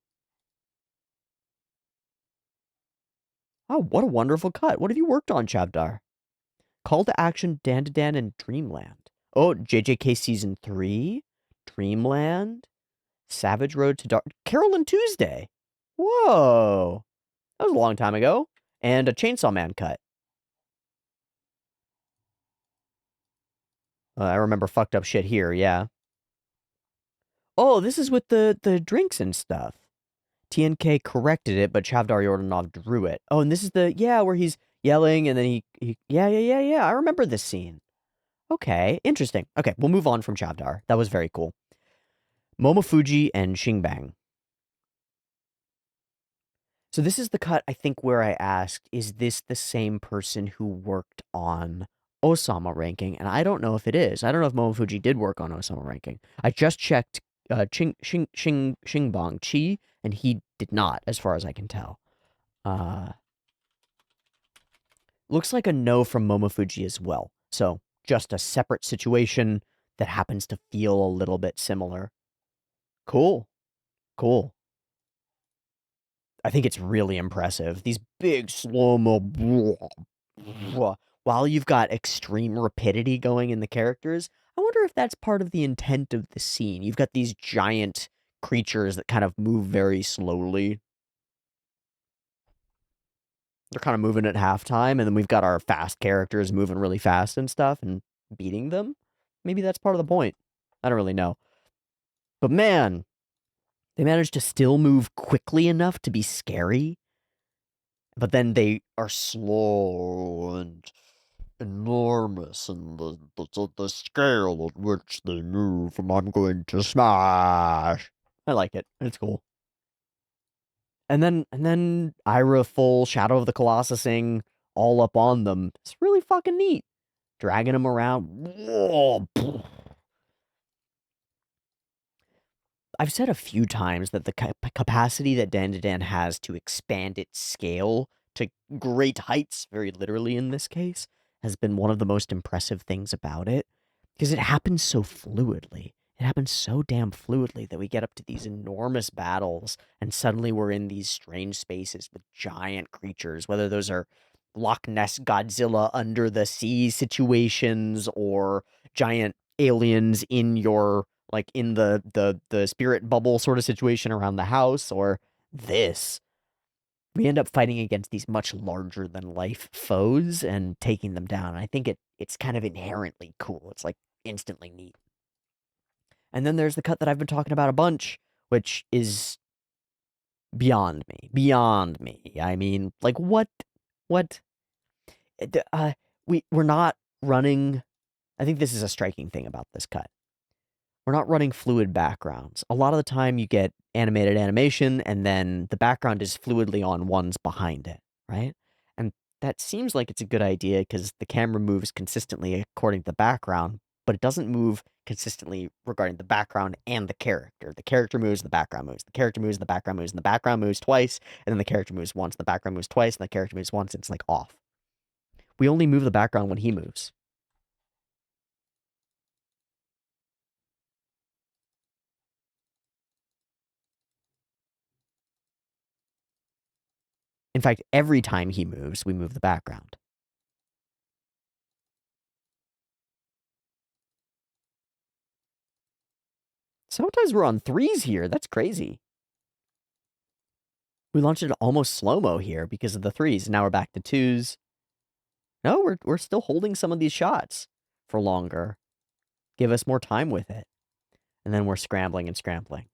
Oh, what a wonderful cut. What have you worked on, Chavdar? Call to Action, Dandadan, and Dreamland. Oh, JJK Season 3? Dreamland? Savage Road to Dark. Carol and Tuesday. Whoa. That was a long time ago. And a Chainsaw Man cut. I remember fucked up shit here, yeah. Oh, this is with the drinks and stuff. TNK corrected it, but Chavdar Yordanov drew it. Oh, and this is where he's yelling and then yeah. I remember this scene. Okay, interesting. Okay, we'll move on from Chavdar. That was very cool. Momofuji and Shingbang. So this is the cut, I think, where I asked, is this the same person who worked on Osama ranking? And I don't know if it is. I don't know if Momofuji did work on Osama ranking. I just checked Shingbang Chi, and he did not, as far as I can tell. Looks like a no from Momofuji as well. So just a separate situation that happens to feel a little bit similar. Cool. Cool. I think it's really impressive. These big slow-mo, while you've got extreme rapidity going in the characters, I wonder if that's part of the intent of the scene. You've got these giant creatures that kind of move very slowly. They're kind of moving at halftime, and then we've got our fast characters moving really fast and stuff and beating them. Maybe that's part of the point. I don't really know. But man, they managed to still move quickly enough to be scary, but then they are slow and enormous in the scale at which they move, and I'm going to smash. I like it. It's cool. And then Ira full Shadow of the Colossusing all up on them. It's really fucking neat. Dragging them around. Whoa. I've said a few times that the capacity that Dandadan has to expand its scale to great heights, very literally in this case, has been one of the most impressive things about it. Because it happens so fluidly. It happens so damn fluidly that we get up to these enormous battles, and suddenly we're in these strange spaces with giant creatures, whether those are Loch Ness Godzilla under the sea situations or giant aliens in your like in the spirit bubble sort of situation around the house, or this. We end up fighting against these much larger than life foes and taking them down. I think it's kind of inherently cool. It's like instantly neat. And then there's the cut that I've been talking about a bunch, which is beyond me. Beyond me. I mean, like what we're not running. I think this is a striking thing about this cut. We're not running fluid backgrounds. A lot of the time you get animated animation and then the background is fluidly on ones behind it, right? And that seems like it's a good idea because the camera moves consistently according to the background, but it doesn't move consistently regarding the background and the character. The character moves, the background moves. The character moves, the background moves, and the background moves twice, and then the character moves once, and the background moves twice, and the character moves once. It's like off. We only move the background when he moves. In fact, every time he moves, we move the background. Sometimes we're on threes here. That's crazy. We launched it almost slow-mo here because of the threes. Now we're back to twos. No, we're still holding some of these shots for longer. Give us more time with it. And then we're scrambling and scrambling.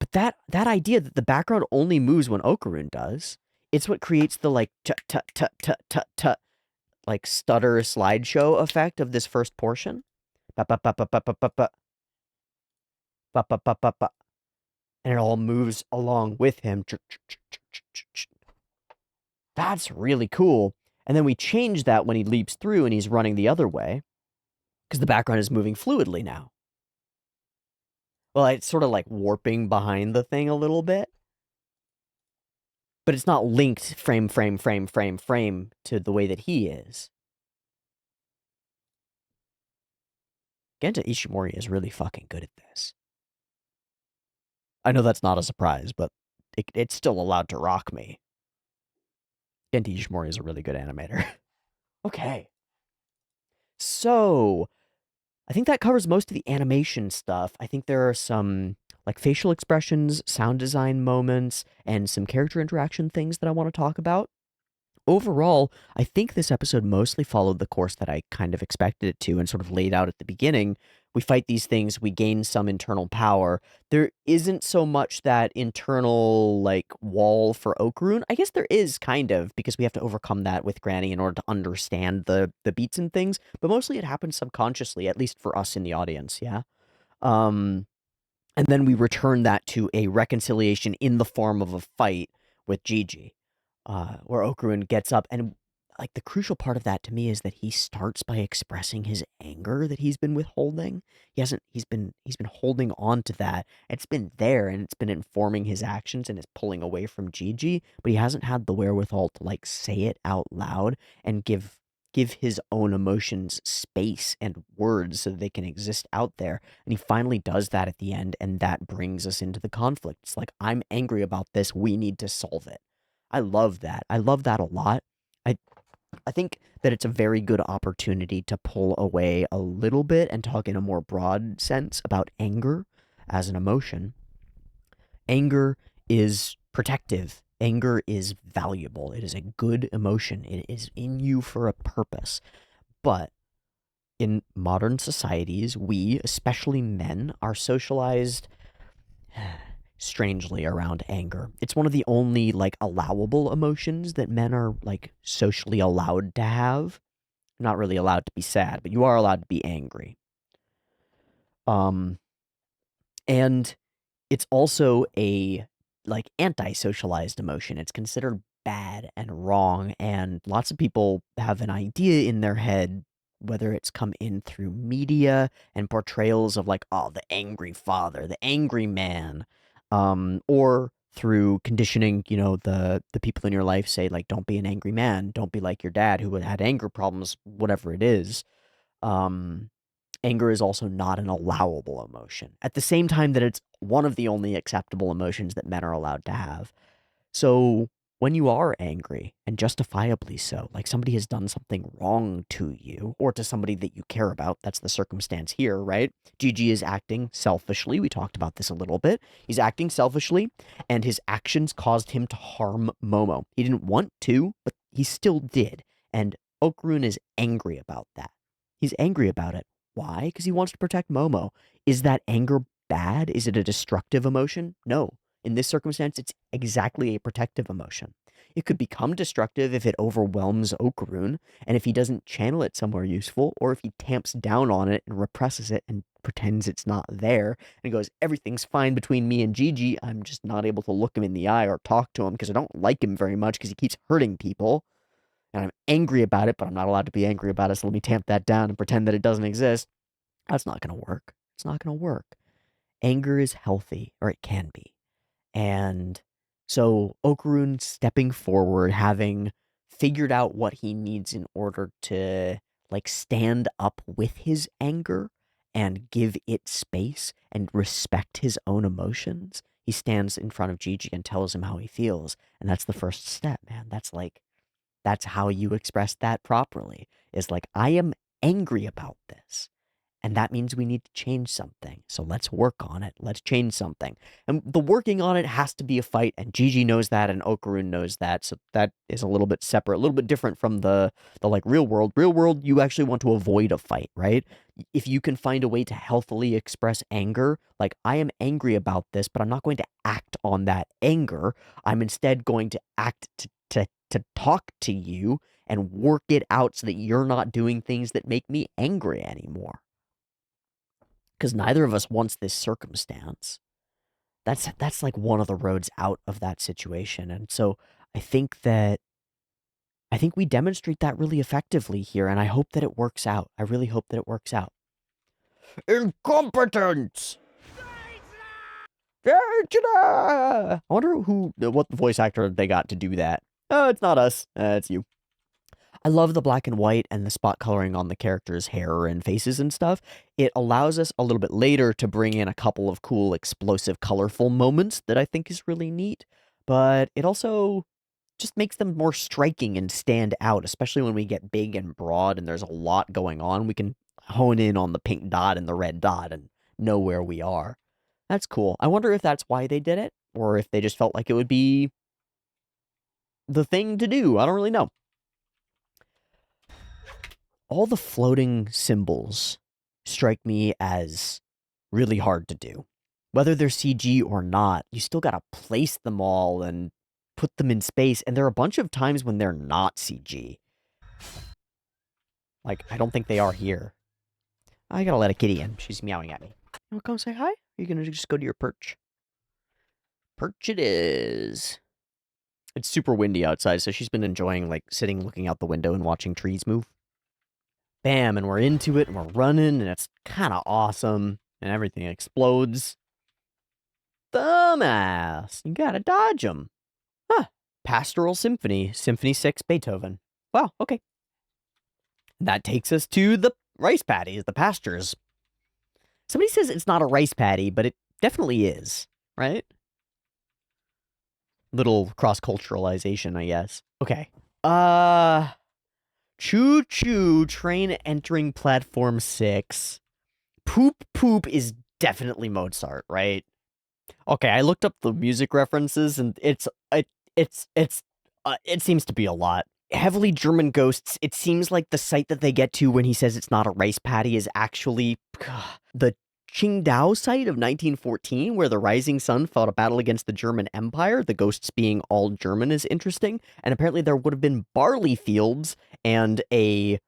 But that idea that the background only moves when Okarun does, it's what creates the like tut tut tut tut tut tut like stutter slideshow effect of this first portion. Ba ba ba ba ba ba ba ba ba ba ba ba ba. And it all moves along with him. That's really cool. And then we change that when he leaps through and he's running the other way because the background is moving fluidly now. Well, it's sort of like warping behind the thing a little bit, but it's not linked frame to the way that he is. Genta Ishimori is really fucking good at this. I know that's not a surprise, but it's still allowed to rock me. Genta Ishimori is a really good animator. Okay. So, I think that covers most of the animation stuff. I think there are some like facial expressions, sound design moments, and some character interaction things that I want to talk about. Overall, I think this episode mostly followed the course that I kind of expected it to and sort of laid out at the beginning. We fight these things, we gain some internal power. There isn't so much that internal, like, wall for Okarun. I guess there is, kind of, because we have to overcome that with Granny in order to understand the beats and things, but mostly it happens subconsciously, at least for us in the audience, yeah? Um, and then we return that to a reconciliation in the form of a fight with Gigi, where Okarun gets up, and like the crucial part of that to me is that he starts by expressing his anger that he's been withholding. He's been holding on to that. It's been there and it's been informing his actions and is pulling away from Gigi, but he hasn't had the wherewithal to like say it out loud and give his own emotions space and words so that they can exist out there. And he finally does that at the end, and that brings us into the conflict. It's like, I'm angry about this. We need to solve it. I love that. I love that a lot. I I think that it's a very good opportunity to pull away a little bit and talk in a more broad sense about anger as an emotion. Anger is protective. Anger is valuable. It is a good emotion. It is in you for a purpose. But in modern societies, we, especially men, are socialized strangely around anger. It's one of the only like allowable emotions that men are like socially allowed to have. Not really allowed to be sad, but you are allowed to be angry. Um and it's also a like anti-socialized emotion. It's considered bad and wrong, and lots of people have an idea in their head, whether it's come in through media and portrayals of like, oh, the angry father, the angry man, or through conditioning. The people in your life say like, don't be an angry man, don't be like your dad who had anger problems, whatever it is. um Anger is also not an allowable emotion, at the same time that it's one of the only acceptable emotions that men are allowed to have. So when you are angry, and justifiably so, like somebody has done something wrong to you or to somebody that you care about, that's the circumstance here, right? Gigi is acting selfishly. We talked about this a little bit. He's acting selfishly, and his actions caused him to harm Momo. He didn't want to, but he still did. And Okarun is angry about that. He's angry about it. Why? Because he wants to protect Momo. Is that anger bad? Is it a destructive emotion? No. In this circumstance, it's exactly a protective emotion. It could become destructive if it overwhelms Okarun, and if he doesn't channel it somewhere useful, or if he tamps down on it and represses it and pretends it's not there, and goes, everything's fine between me and Gigi, I'm just not able to look him in the eye or talk to him because I don't like him very much because he keeps hurting people, and I'm angry about it, but I'm not allowed to be angry about it, so let me tamp that down and pretend that it doesn't exist. That's not going to work. It's not going to work. Anger is healthy, or it can be. And so Okarun stepping forward, having figured out what he needs in order to like stand up with his anger and give it space and respect his own emotions. He stands in front of Gigi and tells him how he feels. And that's the first step, man. That's how you express that properly. Is like, I am angry about this. And that means we need to change something. So let's work on it. Let's change something. And the working on it has to be a fight. And Gigi knows that, and Okarun knows that. So that is a little bit separate, a little bit different from the like real world. Real world, you actually want to avoid a fight, right? If you can find a way to healthily express anger, like, I am angry about this, but I'm not going to act on that anger. I'm instead going to act to talk to you and work it out so that you're not doing things that make me angry anymore. Because neither of us wants this circumstance. That's like one of the roads out of that situation. And so I think we demonstrate that really effectively here, and I hope that it works out. I really hope that it works out. Incompetence! I wonder what voice actor they got to do that. Oh, it's not us. It's you. I love the black and white and the spot coloring on the characters' hair and faces and stuff. It allows us a little bit later to bring in a couple of cool, explosive, colorful moments that I think is really neat. But it also just makes them more striking and stand out, especially when we get big and broad and there's a lot going on. We can hone in on the pink dot and the red dot and know where we are. That's cool. I wonder if that's why they did it, or if they just felt like it would be the thing to do. I don't really know. All the floating symbols strike me as really hard to do. Whether they're CG or not, you still gotta place them all and put them in space, and there are a bunch of times when they're not CG. Like, I don't think they are here. I gotta let a kitty in. She's meowing at me. You wanna come say hi? Or are you gonna just go to your perch? Perch it is. It's super windy outside, so she's been enjoying, like, sitting looking out the window and watching trees move. Bam, and we're into it, and we're running, and it's kind of awesome, and everything explodes. Dumbass, you gotta dodge them. Huh, Pastoral Symphony, Symphony 6, Beethoven. Wow, okay. That takes us to the rice paddies, the pastures. Somebody says it's not a rice paddy, but it definitely is, right? Little cross-culturalization, I guess. Okay. Choo-choo train entering platform 6. Poop poop is definitely Mozart, right? Okay, I looked up the music references and it seems to be a lot. Heavily German ghosts. It seems like the site that they get to when he says it's not a rice paddy is actually the Qingdao site of 1914, where the Rising Sun fought a battle against the German Empire. The ghosts being all German is interesting, and apparently there would have been barley fields and a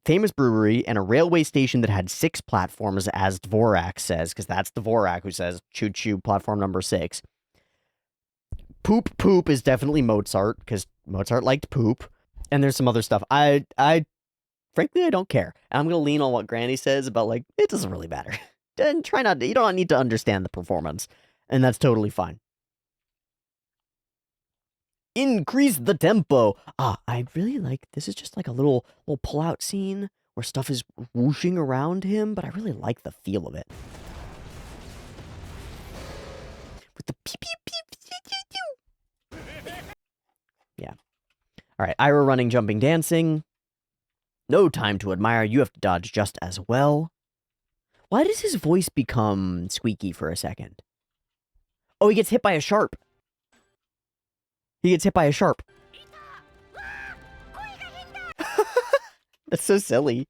famous brewery and a railway station that had 6 platforms, as Dvorak says, because that's Dvorak who says choo-choo platform number 6. Poop poop is definitely Mozart, because Mozart liked poop. And there's some other stuff. Frankly, I don't care. I'm going to lean on what Granny says about, like, it doesn't really matter. And try not to, you don't need to understand the performance. And that's totally fine. Increase the tempo. I really like, this is just like a little pull-out scene where stuff is whooshing around him, but I really like the feel of it. With the pew pew pew pew pew. Yeah. All right, Ira running, jumping, dancing. No time to admire. You have to dodge just as well. Why does his voice become squeaky for a second? Oh, he gets hit by a sharp. He gets hit by a sharp. That's so silly.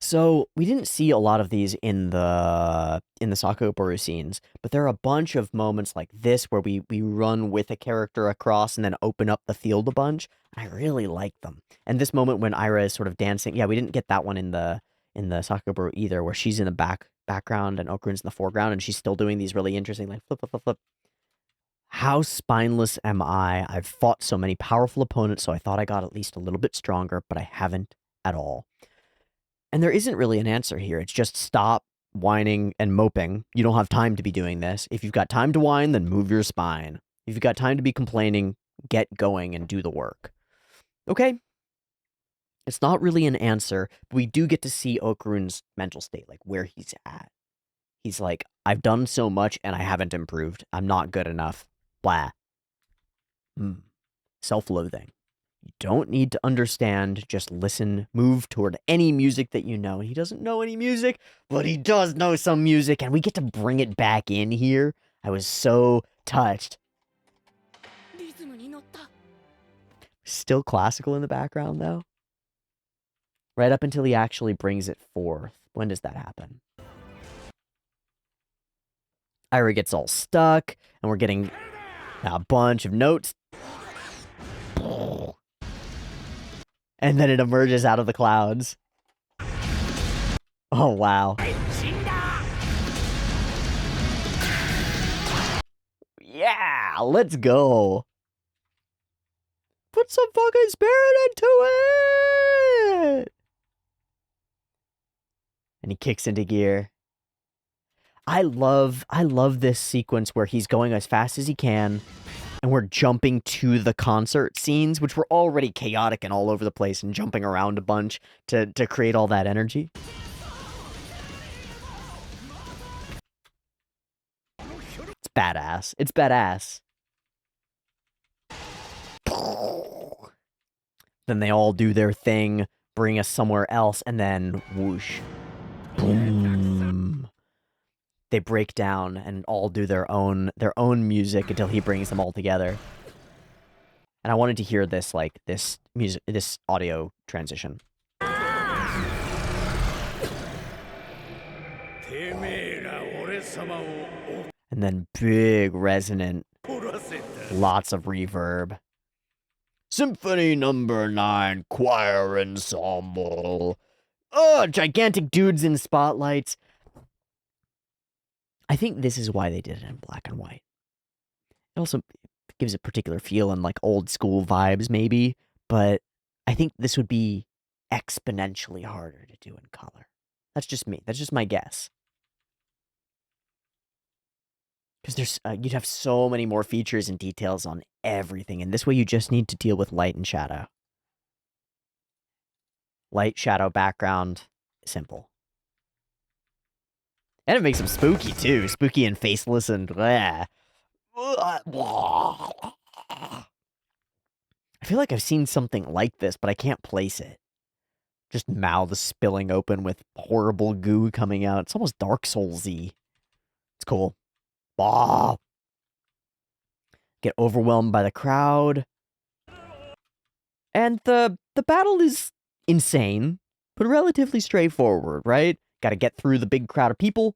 So we didn't see a lot of these in the Sakoboru scenes, but there are a bunch of moments like this where we run with a character across and then open up the field a bunch. I really like them. And this moment when Ira is sort of dancing, yeah, we didn't get that one in the Sakoboru either, where she's in the background and Okarun's in the foreground, and she's still doing these really interesting like flip flip flip flip. How spineless am I? I've fought so many powerful opponents, so I thought I got at least a little bit stronger, but I haven't at all. And there isn't really an answer here. It's just stop whining and moping. You don't have time to be doing this. If you've got time to whine, then move your spine. If you've got time to be complaining, get going and do the work. Okay? It's not really an answer, but we do get to see Okarun's mental state, like where he's at. He's like, I've done so much and I haven't improved. I'm not good enough. Blah. Self-loathing. You don't need to understand, just listen, move toward any music that you know. And he doesn't know any music, but he does know some music, and we get to bring it back in here. I was so touched. Still classical in the background, though. Right up until he actually brings it forth. When does that happen? Ira gets all stuck, and we're getting a bunch of notes. And then it emerges out of the clouds. Oh, wow. Yeah, let's go. Put some fucking spirit into it. And he kicks into gear. I love this sequence where he's going as fast as he can, and we're jumping to the concert scenes, which were already chaotic and all over the place and jumping around a bunch to create all that energy. It's badass. It's badass. Then they all do their thing, bring us somewhere else, and then whoosh. Boom. They break down and all do their own music until he brings them all together. And I wanted to hear this, like, this audio transition. And then big resonant, lots of reverb. Symphony number 9, choir ensemble. Oh, gigantic dudes in spotlights. I think this is why they did it in black and white. It also gives a particular feel and like old school vibes maybe, but I think this would be exponentially harder to do in color. That's just me. That's just my guess. Because there's you'd have so many more features and details on everything, and this way you just need to deal with light and shadow. Light, shadow, background, simple. And it makes them spooky too. Spooky and faceless and bleh. I feel like I've seen something like this, but I can't place it. Just mouths spilling open with horrible goo coming out. It's almost Dark Souls-y. It's cool. Ah. Get overwhelmed by the crowd. And the battle is insane, but relatively straightforward, right? Gotta get through the big crowd of people.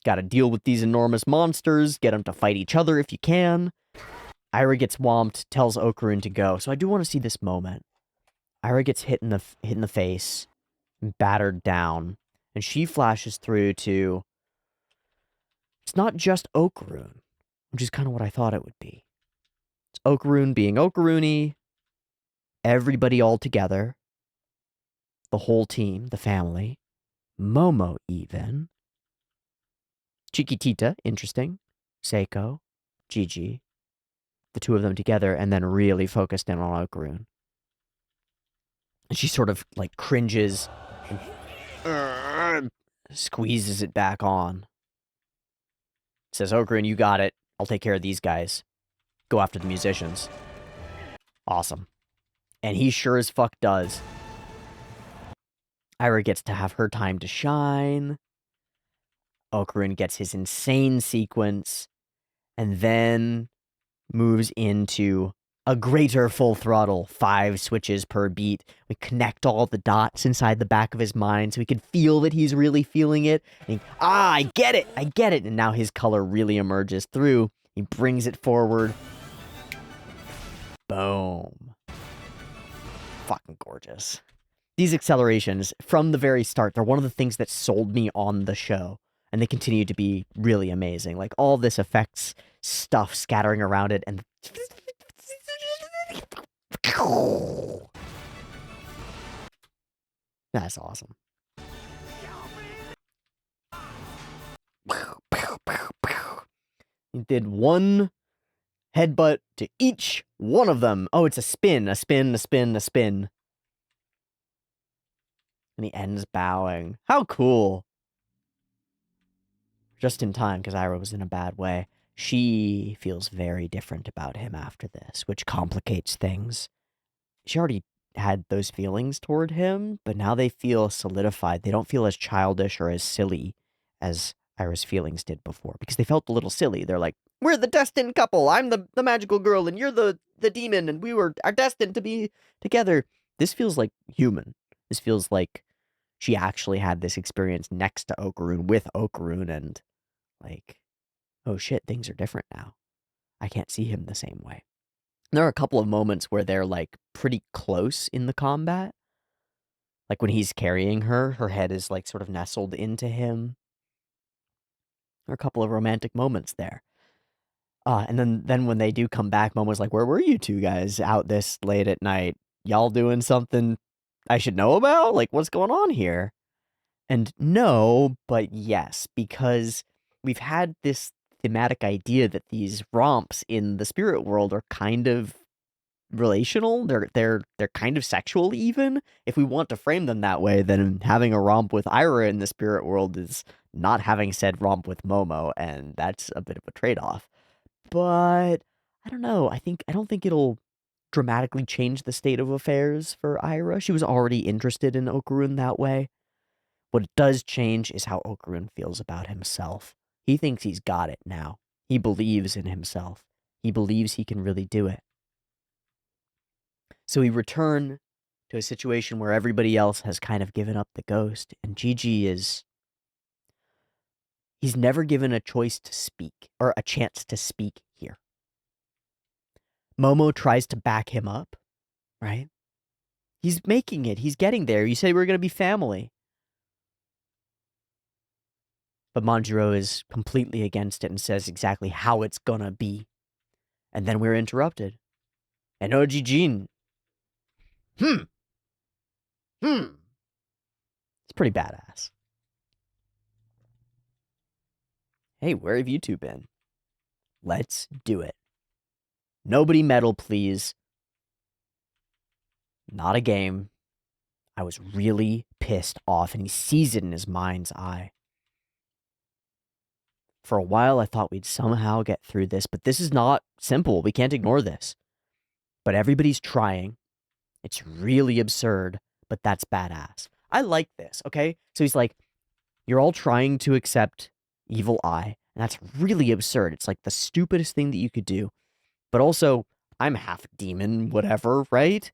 Gotta deal with these enormous monsters. Get them to fight each other if you can. Ira gets whomped, tells Okarun to go. So I do want to see this moment. Ira gets hit in the face, battered down, and she flashes through to... It's not just Okarun, which is kind of what I thought it would be. It's Okarun being Okaruni, everybody all together, the whole team, the family, Momo even, Chiquitita, interesting, Seiko, Gigi, the two of them together, and then really focused in on Okarun. And she sort of like cringes and squeezes it back on. Says, Okarun, you got it. I'll take care of these guys. Go after the musicians. Awesome. And he sure as fuck does. Ira gets to have her time to shine. Okarun gets his insane sequence. And then moves into a greater full throttle, 5 switches per beat. We connect all the dots inside the back of his mind so we can feel that he's really feeling it. And I get it, I get it. And now his color really emerges through. He brings it forward. Boom. Fucking gorgeous. These accelerations, from the very start, they're one of the things that sold me on the show. And they continue to be really amazing. Like, all this effects stuff scattering around it, and that's awesome. He did one headbutt to each one of them. Oh, it's a spin, a spin, a spin, a spin. And he ends bowing. How cool. Just in time, because Ira was in a bad way. She feels very different about him after this, which complicates things. She already had those feelings toward him, but now they feel solidified. They don't feel as childish or as silly as Ira's feelings did before, because they felt a little silly. They're like, we're the destined couple. I'm the magical girl, and you're the demon, and we are destined to be together. This feels like human. This feels like she actually had this experience next to Okarun, with Okarun, and like, oh shit, things are different now. I can't see him the same way. There are a couple of moments where they're, like, pretty close in the combat. Like, when he's carrying her head is, like, sort of nestled into him. There are a couple of romantic moments there. And then when they do come back, Momo's like, where were you two guys out this late at night? Y'all doing something I should know about? Like, what's going on here? And no, but yes, because we've had this thematic idea that these romps in the spirit world are kind of relational. They're kind of sexual even. If we want to frame them that way, then having a romp with Ira in the spirit world is not having said romp with Momo, and that's a bit of a trade-off. But I don't know. I don't think it'll dramatically change the state of affairs for Ira. She was already interested in Okarun that way. What it does change is how Okarun feels about himself. He thinks he's got it now. He believes in himself. He believes he can really do it. So we return to a situation where everybody else has kind of given up the ghost, and Gigi is... He's never given a choice to speak, or a chance to speak here. Momo tries to back him up, right? He's making it. He's getting there. You said we were going to be family. But Manjiro is completely against it and says exactly how it's gonna be. And then we're interrupted. And Ojijin. It's pretty badass. Hey, where have you two been? Let's do it. Nobody meddle, please. Not a game. I was really pissed off, and he sees it in his mind's eye. For a while, I thought we'd somehow get through this, but this is not simple. We can't ignore this. But everybody's trying. It's really absurd, but that's badass. I like this, okay? So he's like, you're all trying to accept Evil Eye, and that's really absurd. It's like the stupidest thing that you could do. But also, I'm half demon, whatever, right?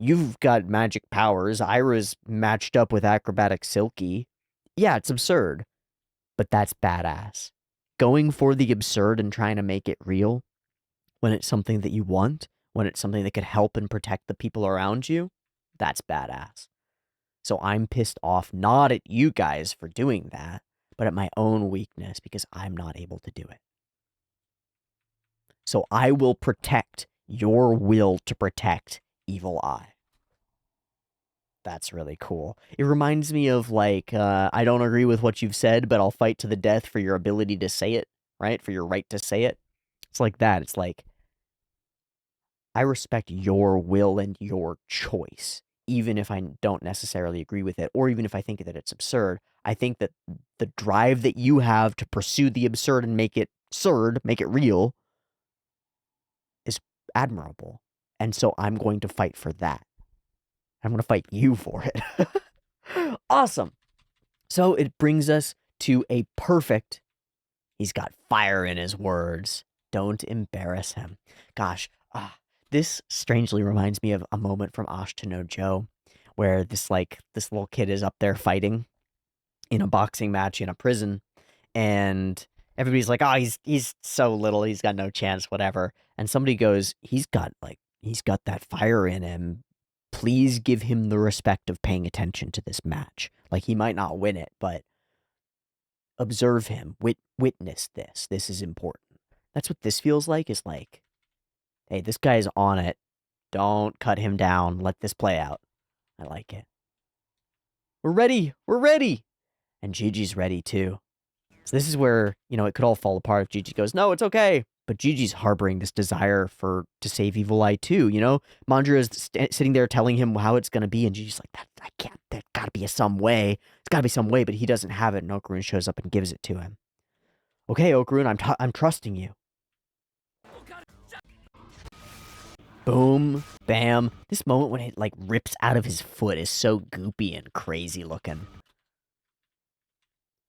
You've got magic powers. Ira's matched up with acrobatic Silky. Yeah, it's absurd, but that's badass. Going for the absurd and trying to make it real when it's something that you want, when it's something that could help and protect the people around you, that's badass. So I'm pissed off not at you guys for doing that, but at my own weakness because I'm not able to do it. So I will protect your will to protect Evil Eye. That's really cool. It reminds me of, like, I don't agree with what you've said, but I'll fight to the death for your ability to say it, right? For your right to say it. It's like that. It's like, I respect your will and your choice, even if I don't necessarily agree with it, or even if I think that it's absurd. I think that the drive that you have to pursue the absurd and make it absurd, make it real, is admirable. And so I'm going to fight for that. I'm going to fight you for it. Awesome. So it brings us to a perfect, he's got fire in his words. Don't embarrass him. Gosh, This strangely reminds me of a moment from Ashta no Joe, where this little kid is up there fighting in a boxing match in a prison, and everybody's like, "Oh, he's so little, he's got no chance, whatever." And somebody goes, he's got that fire in him. Please give him the respect of paying attention to this match. Like, he might not win it, but observe him, witness this. This is important." That's what this feels like. Is like, hey, this guy's on it. Don't cut him down. Let this play out. I like it. We're ready. We're ready. And Gigi's ready too. So this is where, it could all fall apart if Gigi goes, "No, it's okay." But Gigi's harboring this desire to save Evil Eye too, Mandra is sitting there telling him how it's going to be, and Gigi's like, I can't, there's got to be some way. It's got to be some way, but he doesn't have it, and Okarun shows up and gives it to him. "Okay, Okarun, I'm trusting you." Boom, bam. This moment when it, rips out of his foot is so goopy and crazy looking.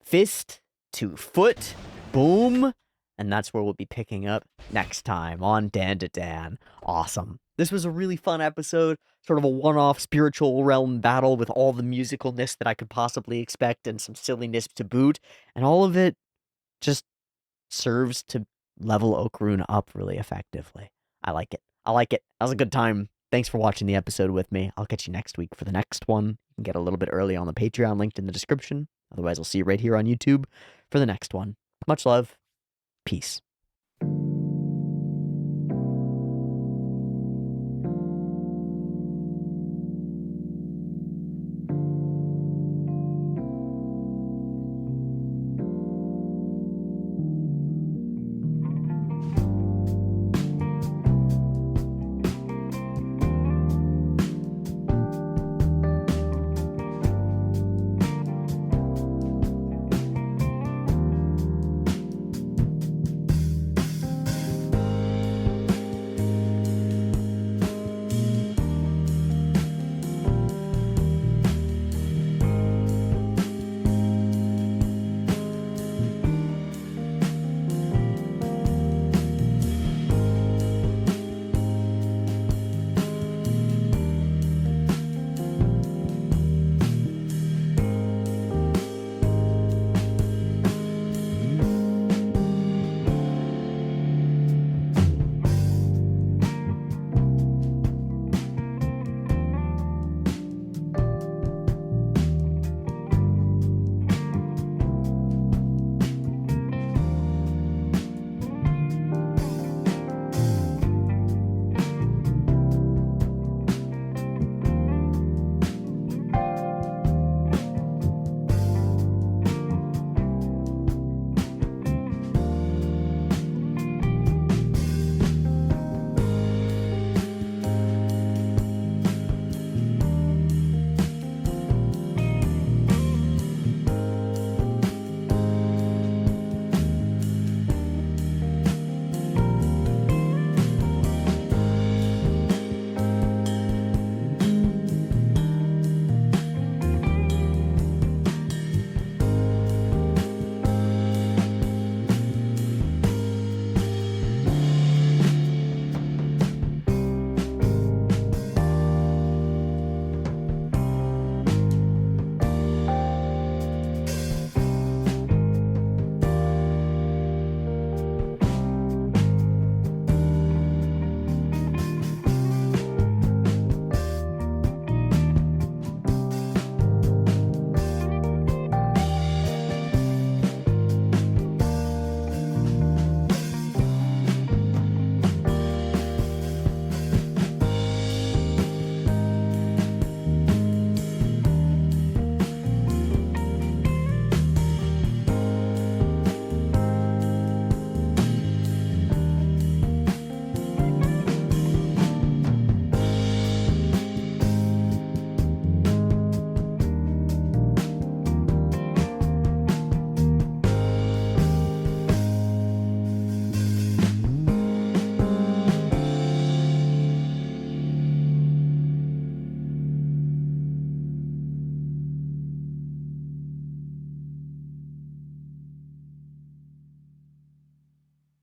Fist to foot, boom. And that's where we'll be picking up next time on Dandadan. Awesome. This was a really fun episode, sort of a one-off spiritual realm battle with all the musicalness that I could possibly expect and some silliness to boot. And all of it just serves to level Okarun up really effectively. I like it. I like it. That was a good time. Thanks for watching the episode with me. I'll catch you next week for the next one. You can get a little bit early on the Patreon, linked in the description. Otherwise, I'll see you right here on YouTube for the next one. Much love. Peace.